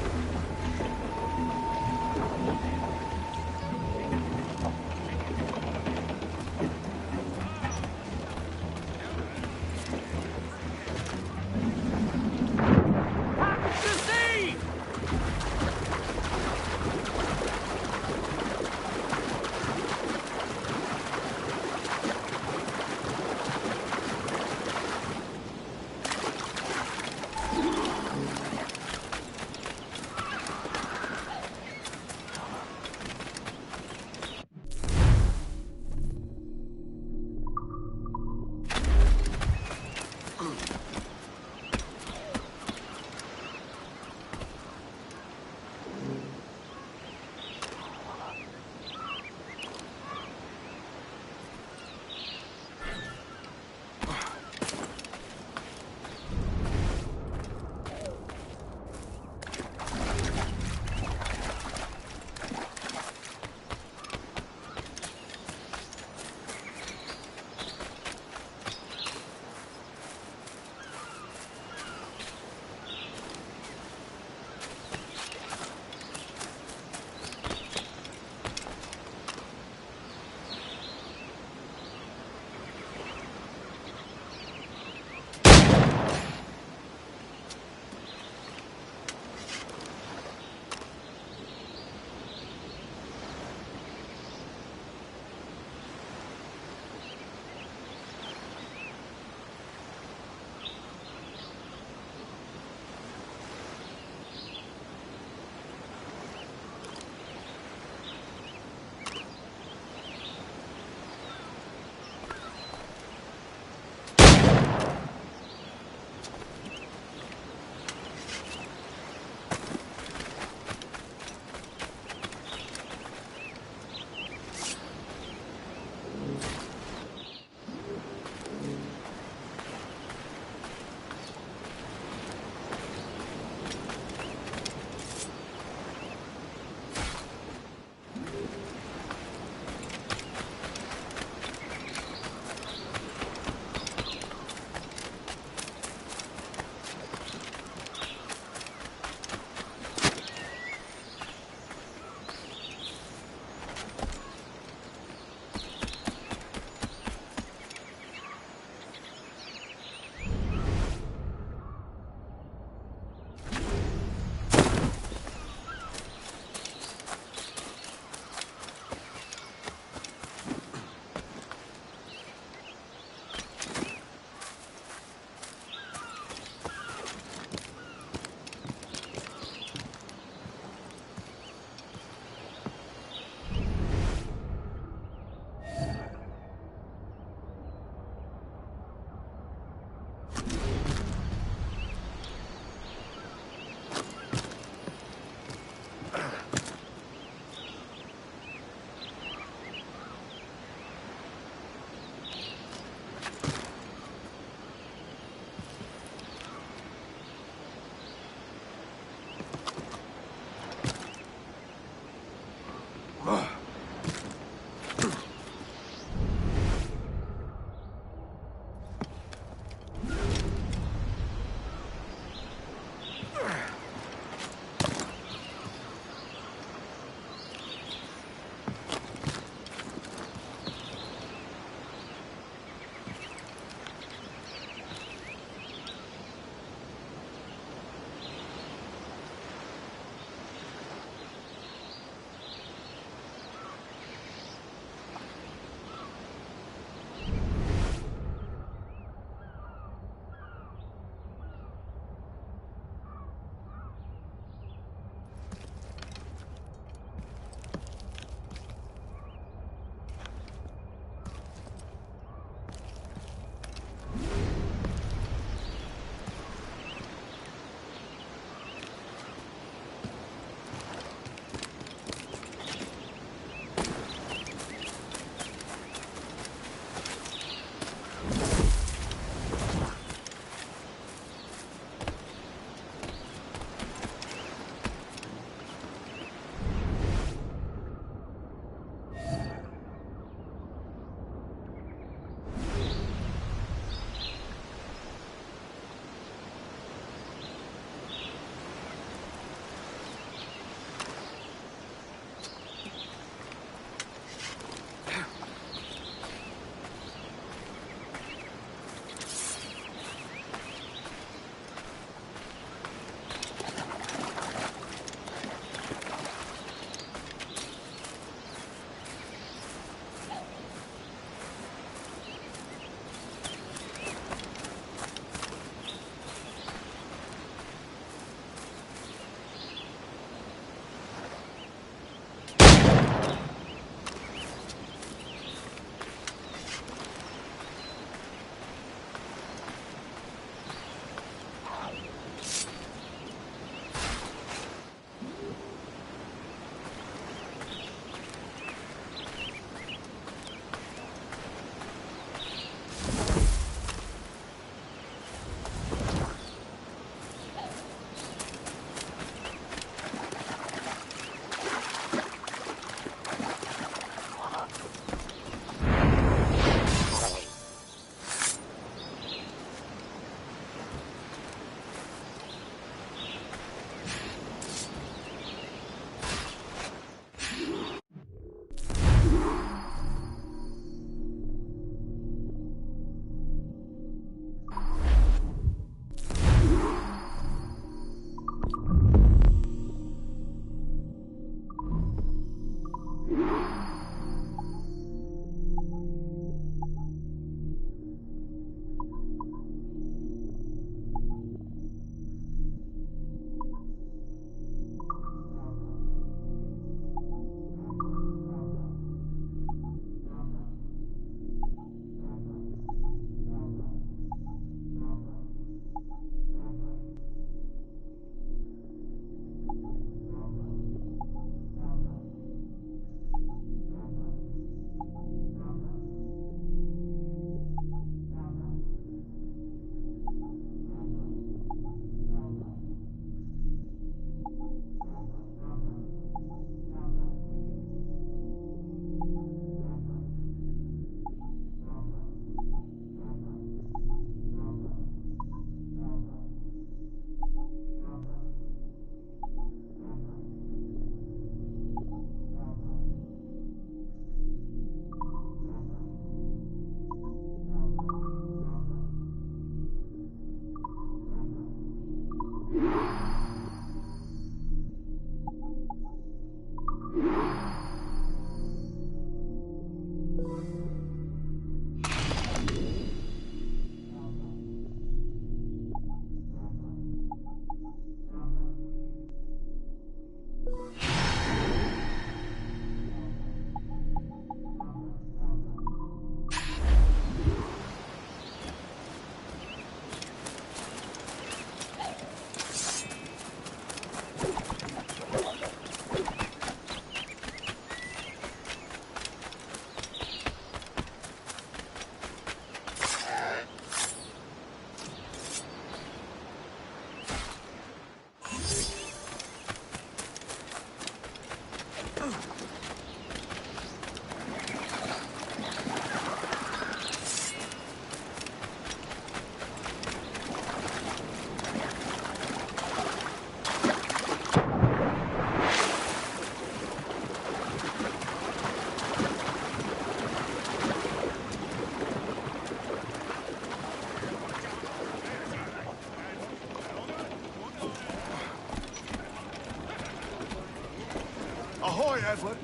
Ahoy, Edward.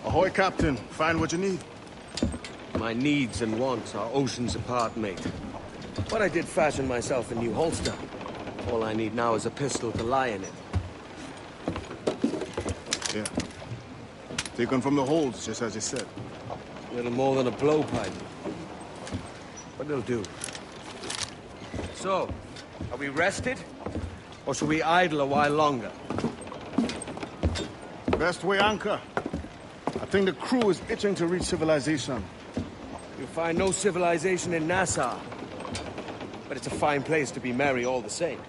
Ahoy, Captain. Find what you need. My needs and wants are oceans apart, mate. But I did fashion myself a new holster. All I need now is a pistol to lie in it. Yeah. Taken from the holds, just as you said. Little more than a blowpipe. But it'll do. So, are we rested? Or should we idle a while longer? Best way anchor. I think the crew is itching to reach civilization. You'll find no civilization in Nassau. But it's a fine place to be merry all the same.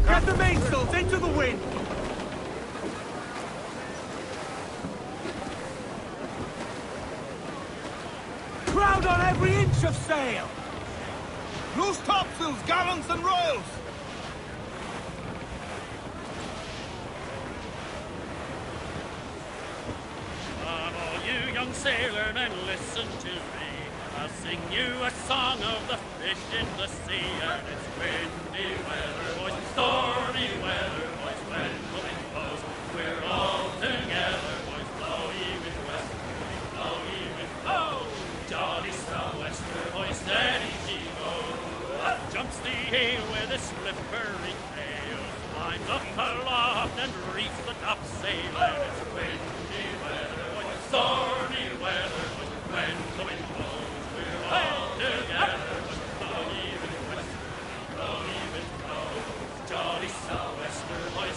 Get the mainsails into the wind! Crowd on every inch of sail! Loose topsails, gallants, and royals! Come all you young sailor and listen to me. I'll sing you a song of the fish in the sea. And it's windy weather, boys, stormy weather, boys, when the wind blows. We're all together, boys, blow ye with west, blow ye with oh, jolly sou'wester, boys, steady she goes. Up jumps the heel with a slippery tail, climbs up aloft and reefs the topsail. And it's windy weather, boys, stormy weather, boys, when the wind blows. We're all together, boys, blow ye with west, blow ye with oh, jolly sou'wester, boys.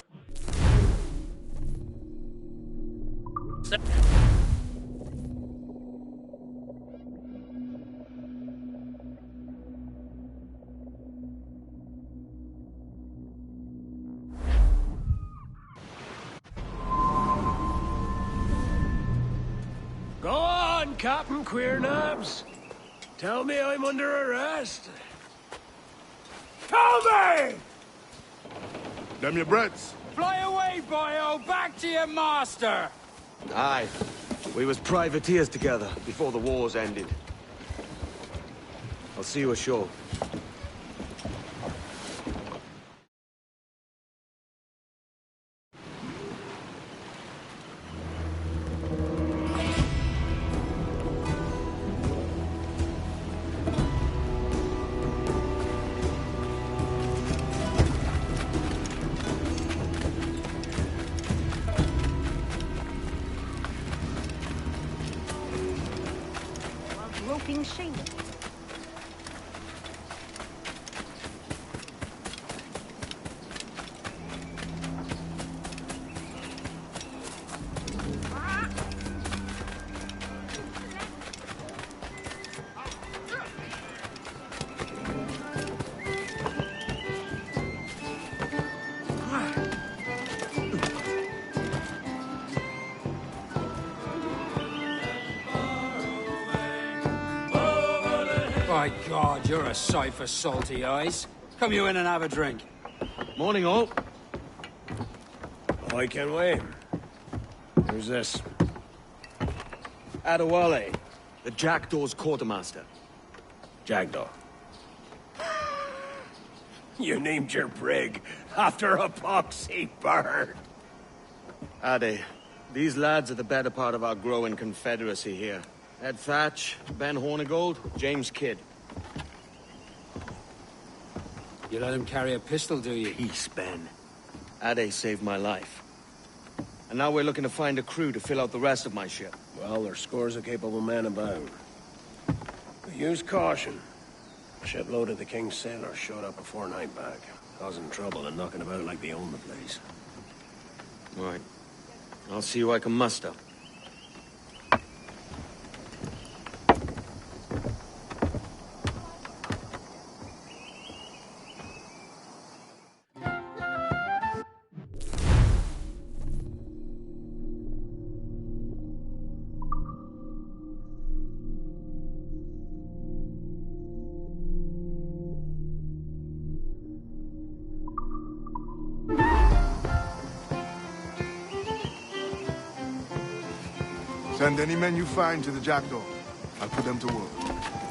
Go on, Captain Queernabs. Tell me I'm under arrest. Tell me! Them your breads. Fly away, boyo! Back to your master! Aye. We was privateers together before the wars ended. I'll see you ashore. Roping shingles. By God, you're a sight for salty eyes. Come you in and have a drink. Morning, all. I can wait. Who's this? Adewale, the Jackdaw's quartermaster. Jackdaw. You named your brig after a poxy bird. Ade, these lads are the better part of our growing confederacy here. Ed Thatch, Ben Hornigold, James Kidd. You let him carry a pistol, do you? Peace, Ben. Ade saved my life. And now we're looking to find a crew to fill out the rest of my ship. Well, there's scores of capable men about. But use caution. A shipload of the King's sailors showed up a fortnight back, causing trouble and knocking about like they own the place. Right. I'll see who I can muster. Send any men you find to the Jackdaw. I'll put them to work.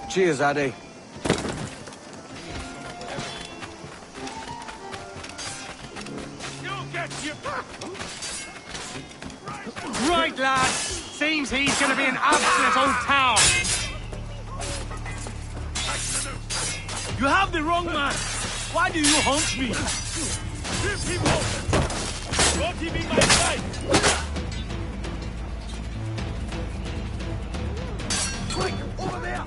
Cheers, Addy. Right, lad. Seems he's gonna be an absolute old town. You have the wrong man. Why do you haunt me? Rip him off. Won't he be my side? Quick, over there.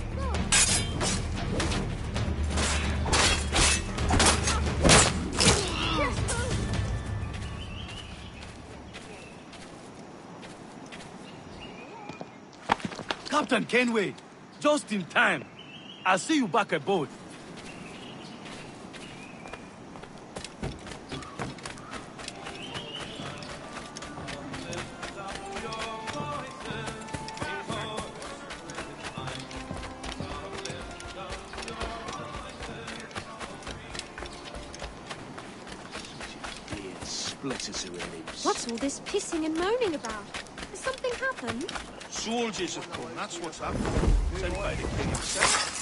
Captain Kenway, just in time. I'll see you back aboard. What's all this pissing and moaning about? Has something happened? Soldiers have come, that's what's happened. Sent by the king himself.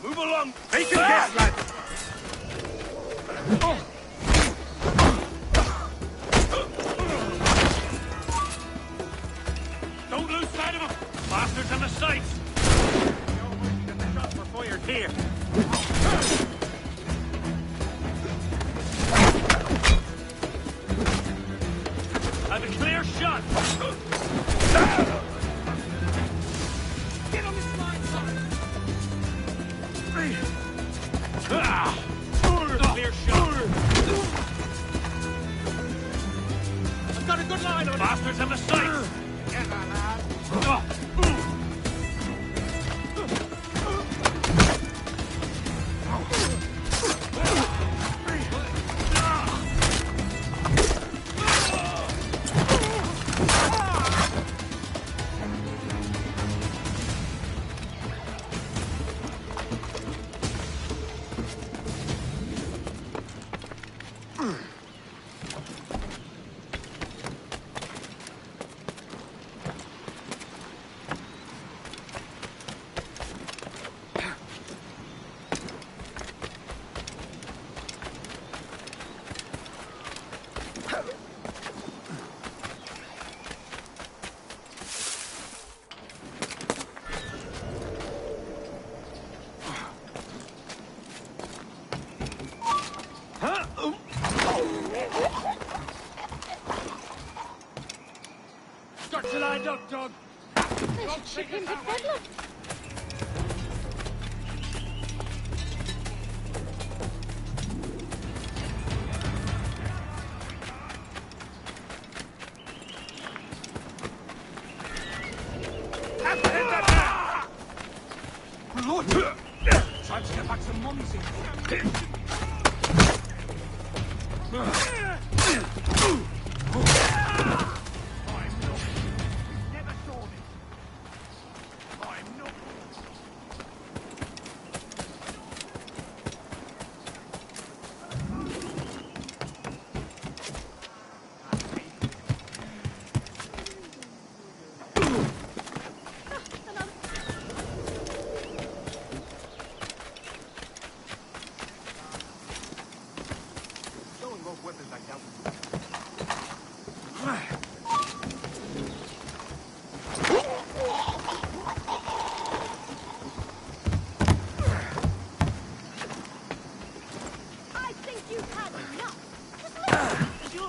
Move along! Take your gas, lad! Don't lose sight of him! Bastards on the sights! Get the shot before you're here. Have a clear shot! Get on this line, son! Clear shot. I've got a good line on bastards on the sight. Get on, lad. Got your lined up, dog. They should ship him to Bedlam. Lord! Trying to get back some mummies in.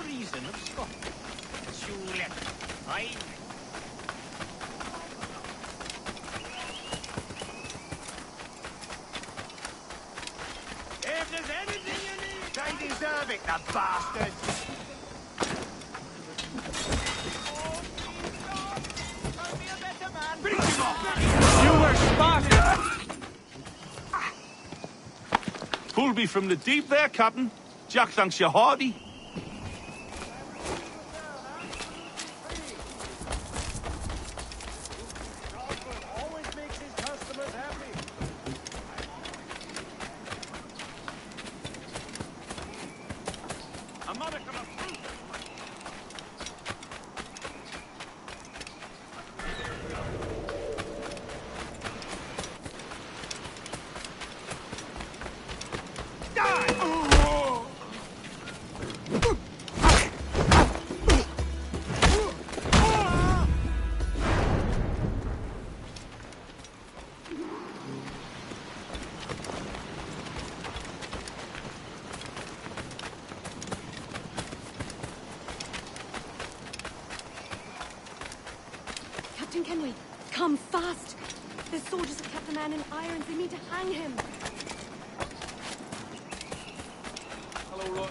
reason of Scotland. Surely, aye. If there's anything you need, they deserve it, the bastards. Bring him off! You were Spartan! Pulled me from the deep there, Captain. Jack thanks you hearty. Captain Kenway, come fast! The soldiers have kept the man in irons. They need to hang him. Hello, Rod.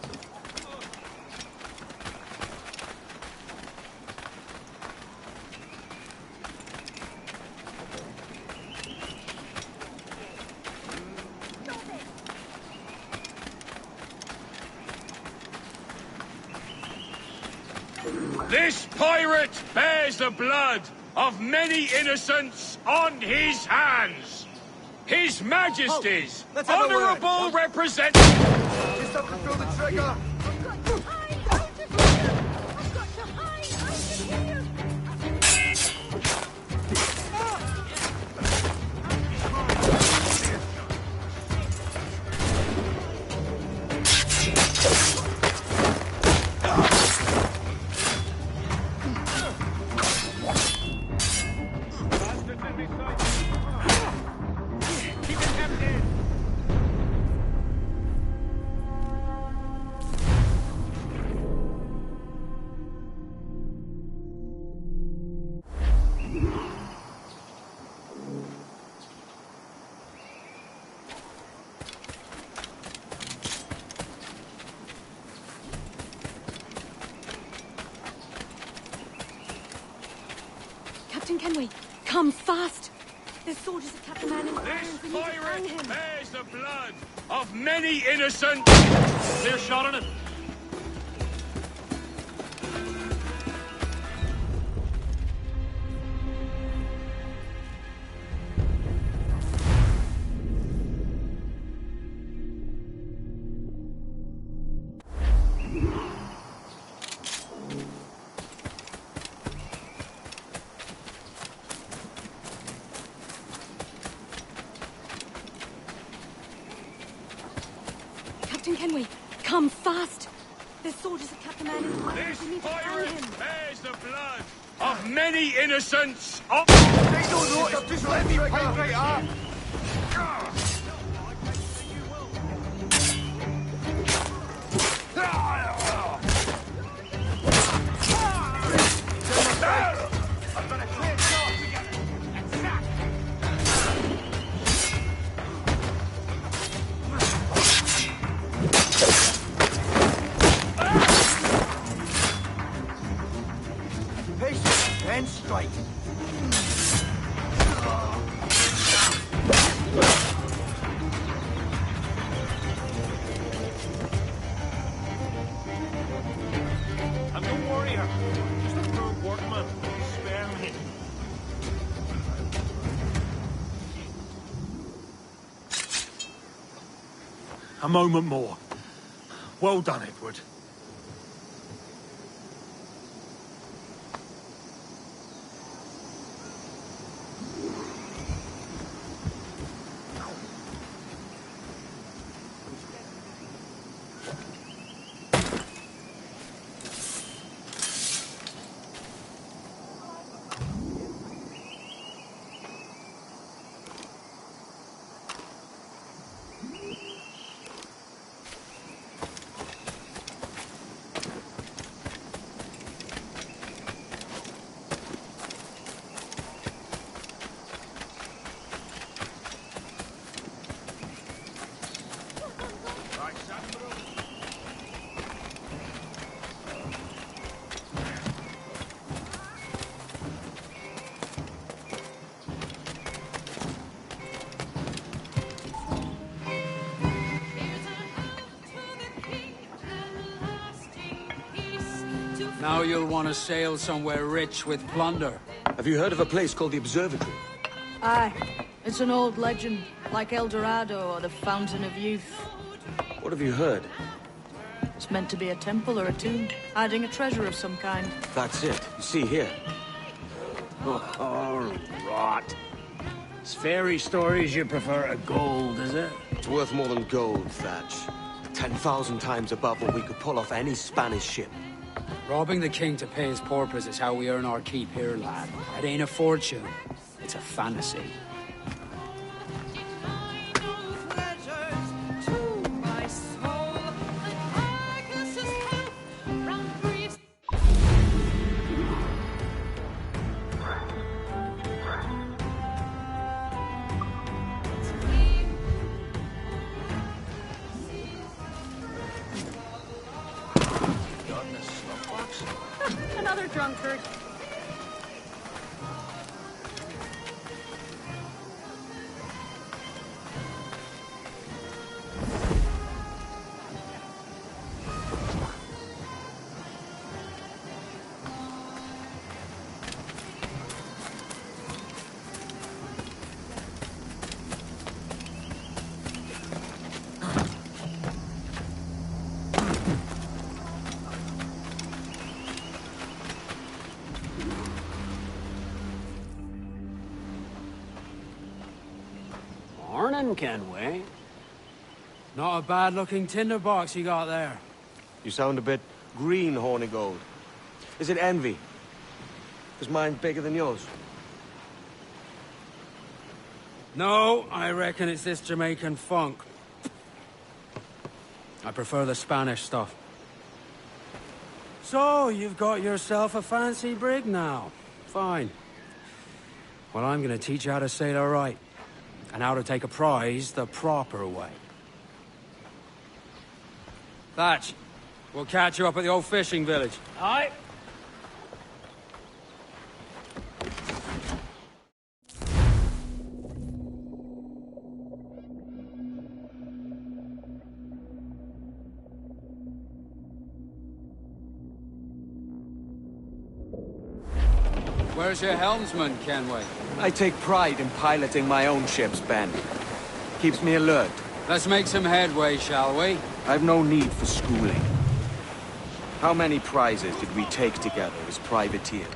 This pirate bears the blood of many innocents on his hands. His Majesty's honourable representative. Just have to pull the trigger. Captain Kenway, come fast! The soldiers have kept the man in irons. They need to hang him. Bears the blood of many innocent. Clear shot on it. Captain Kenway, come fast! The soldiers have kept the man in irons. This They need to hang pirate him. bears the blood of many innocents. They don't know it. Just let me pipe right up. I've got a clear shot. We got it. Attack. Patience and strike. I'm no warrior. Just a poor workman. Spare me. A moment more. Well done, Edward. Now you'll want to sail somewhere rich with plunder. Have you heard of a place called the Observatory? Aye. It's an old legend, like El Dorado or the Fountain of Youth. What have you heard? It's meant to be a temple or a tomb, hiding a treasure of some kind. That's it. You see here. Oh, rot. It's fairy stories you prefer to gold, is it? It's worth more than gold, Thatch. 10,000 times above what we could pull off any Spanish ship. Robbing the king to pay his porpoise is how we earn our keep here, lad. It ain't a fortune. It's a fantasy. Another drunkard. Morning, Kenway. Not a bad-looking tinderbox you got there. You sound a bit green, Hornigold. Is it envy? Because mine's bigger than yours. No, I reckon it's this Jamaican funk. I prefer the Spanish stuff. So, you've got yourself a fancy brig now. Fine. Well, I'm gonna teach you how to sail her right. And how to take a prize the proper way. Thatch, we'll catch you up at the old fishing village. Aye. Where's your helmsman, Kenway? I take pride in piloting my own ships, Ben. Keeps me alert. Let's make some headway, shall we? I've no need for schooling. How many prizes did we take together as privateers?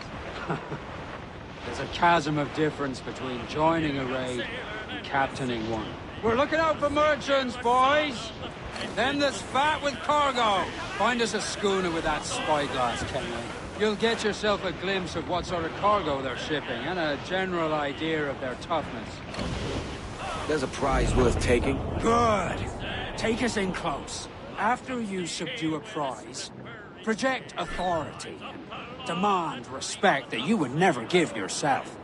There's a chasm of difference between joining a raid and captaining one. We're looking out for merchants, boys! Them that's fat with cargo! Find us a schooner with that spyglass, Kenway. You'll get yourself a glimpse of what sort of cargo they're shipping, and a general idea of their toughness. There's a prize worth taking. Good! Take us in close. After you subdue a prize, project authority. Demand respect that you would never give yourself.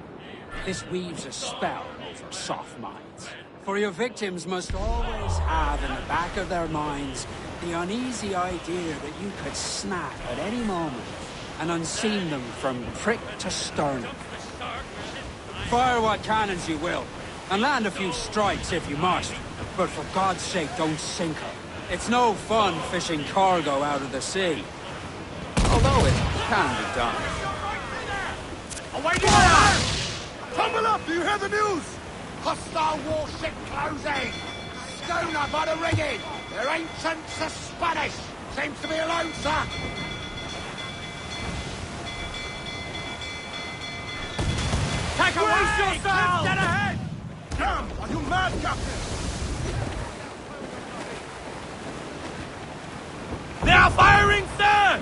This weaves a spell over soft minds. For your victims must always have in the back of their minds the uneasy idea that you could snap at any moment and unseam them from prick to sternum. Fire what cannons you will, and land a few strikes if you must, but for God's sake don't sink her. It's no fun fishing cargo out of the sea. Although it can be done. Away fire! Tumble up! Do you hear the news? Hostile warship closing! Schooner by the rigging! They're ancients are Spanish! Seems to be alone, sir! Take away! Brace yourself! Dead ahead! Damn! Are you mad, Captain? They are firing, sir!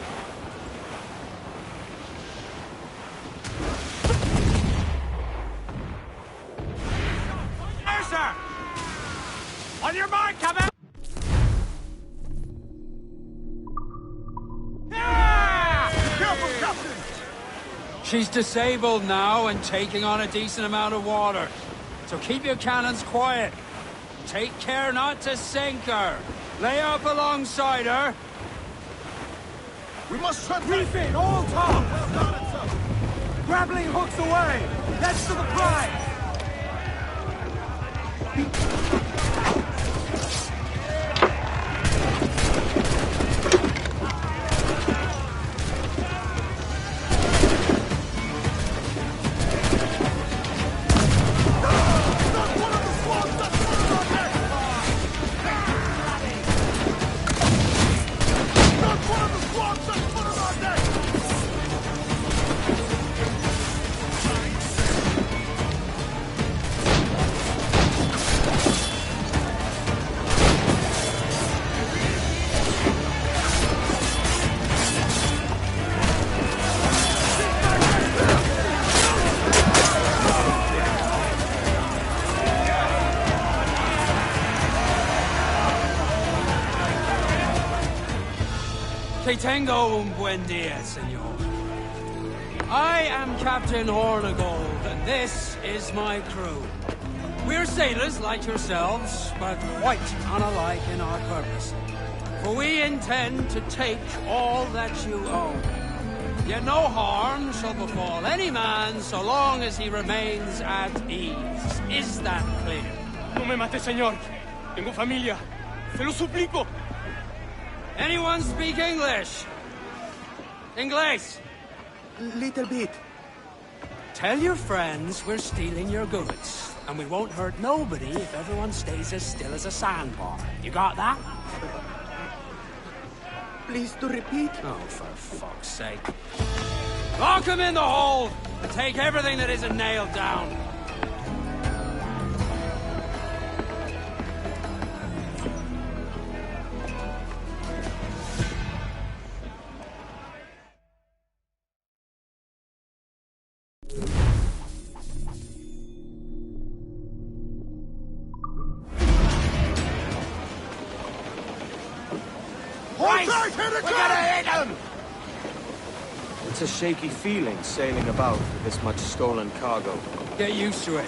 There, sir! On your mark, Captain! Yeah! Careful, Captain! She's disabled now and taking on a decent amount of water. So keep your cannons quiet. Take care not to sink her. Lay up alongside her. We must shut reef in, all tops! Grappling hooks away! That's to the prize! Que tengo un buen día, senor. I am Captain Hornigold, and this is my crew. We're sailors like yourselves, but quite unalike in our purpose. For we intend to take all that you own. Yet no harm shall befall any man so long as he remains at ease. Is that clear? No me mate, señor. Tengo familia. Se lo suplico. Anyone speak English? English? Little bit. Tell your friends we're stealing your goods, and we won't hurt nobody if everyone stays as still as a sandbar. You got that? Please to repeat. Oh, for fuck's sake. Lock him in the hold, and take everything that isn't nailed down. It's a shaky feeling sailing about with this much stolen cargo. Get used to it.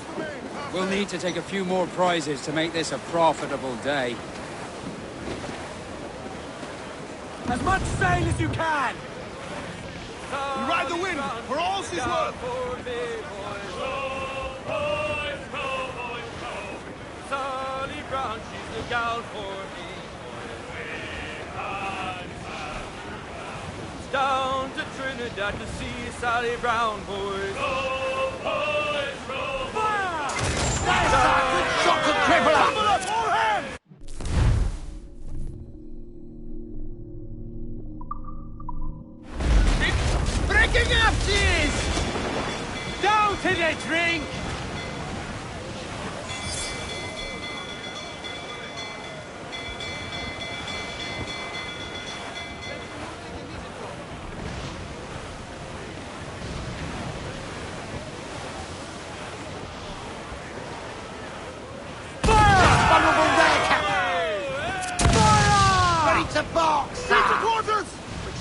We'll need to take a few more prizes to make this a profitable day. As much sail as you can! We ride the wind, for all she's worth! Sally Brown, she's the gal for me. Down to Trinidad to see Sally Brown, boys. Go, boys, go, fire! Shock and crippler! All hands! Breaking up, cheese! Down to the drink!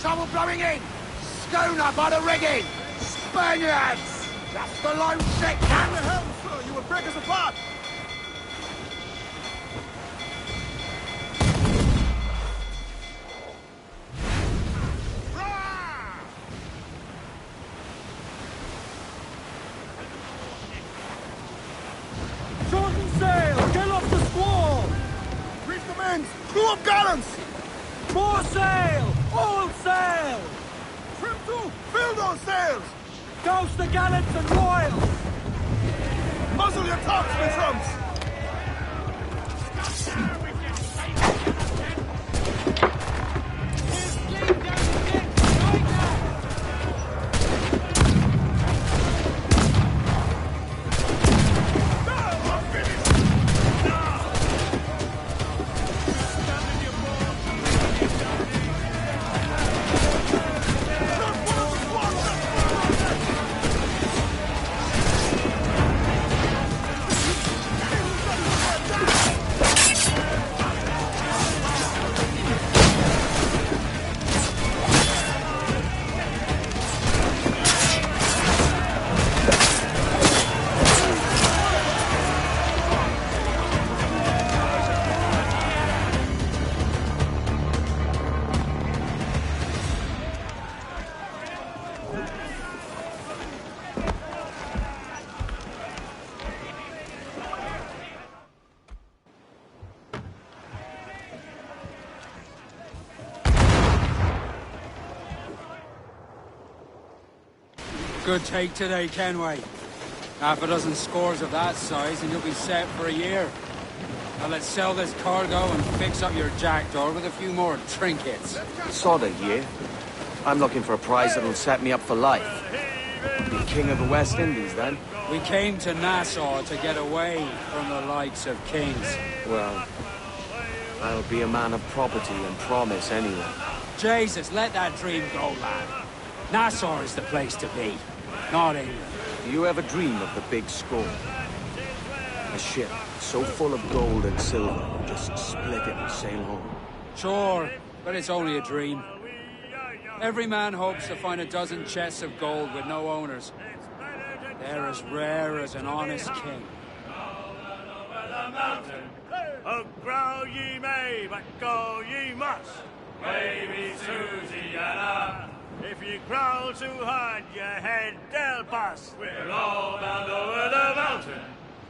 Trouble blowing in! Schooner by the rigging! Spaniards! That's the lone ship! What the hell, sir? You would break us apart! Shorten sail! Get off the squall! Reef the men! Crew up gallants! More sail! All sail! Trim to! Fill those sails! Douse the gallants and royals! Muzzle your tops, my trumps! Good take today, Kenway. Half a dozen scores of that size and you'll be set for a year. Now let's sell this cargo and fix up your jackdaw with a few more trinkets. Sod a year. I'm looking for a prize that'll set me up for life. Be king of the West Indies, then? We came to Nassau to get away from the likes of kings. Well, I'll be a man of property and promise anyway. Jesus, let that dream go, lad. Nassau is the place to be, not England. Do you ever dream of the big score? A ship so full of gold and silver, just split it and sail home. Sure, but it's only a dream. Every man hopes to find a dozen chests of gold with no owners. They're as rare as an honest king. Oh, growl ye may, but go ye must. Baby Susiana. If you growl too hard, your head they'll bust. We're all bound over the mountain.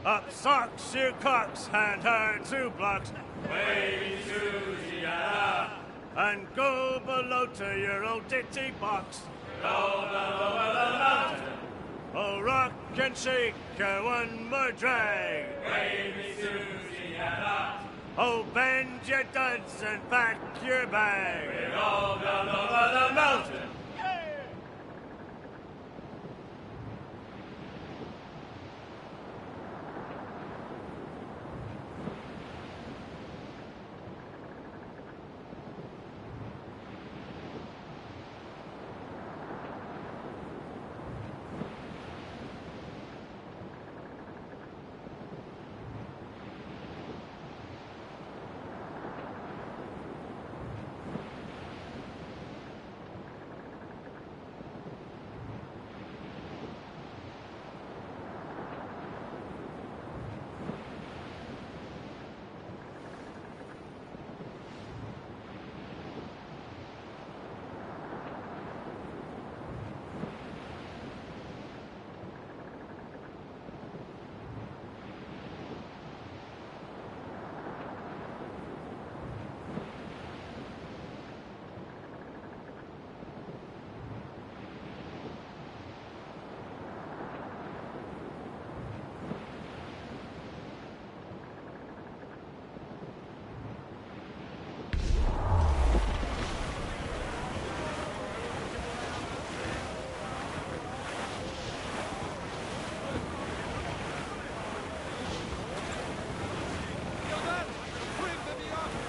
Up socks, you cocks, and her 2 blocks. Baby Susiana. And go below to your old ditty box. Go down over the mountain. Oh, rock and shake, one more drag. Baby Susiana. Oh, bend your duds and pack your bag. We're all down over the mountain.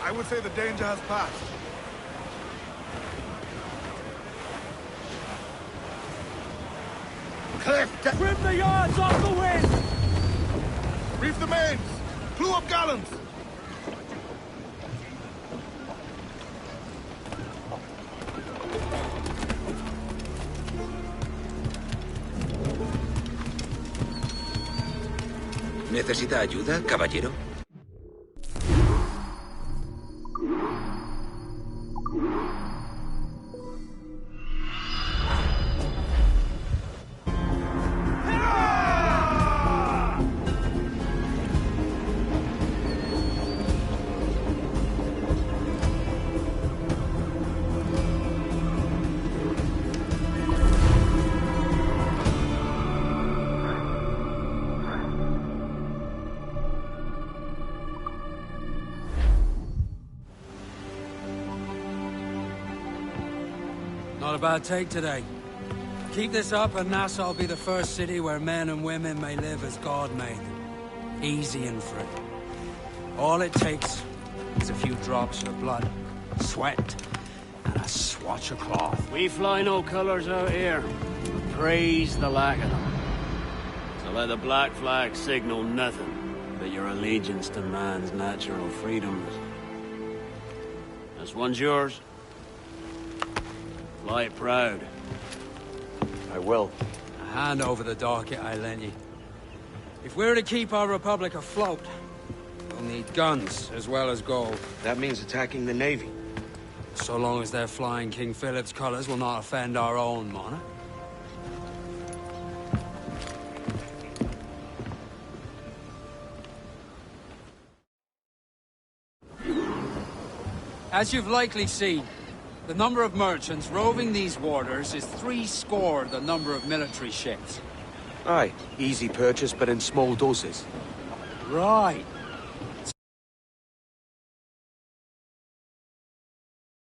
I would say the danger has passed. Cliff, trim the yards off the wind! Reef the mains! Clew up gallants! ¿Necesita ayuda, caballero? Not a bad take today. Keep this up and Nassau will be the first city where men and women may live as God made them. Easy and free. All it takes is a few drops of blood, sweat, and a swatch of cloth. We fly no colours out here. Praise the lack of them. So let the black flag signal nothing but your allegiance to man's natural freedoms. This one's yours. Fly it proud. I will. A hand over the docket I lent you. If we're to keep our republic afloat, we'll need guns as well as gold. That means attacking the Navy. So long as they're flying King Philip's colours will not offend our own monarch. As you've likely seen, the number of merchants roving these waters is threescore the number of military ships. Aye, easy purchase, but in small doses. Right.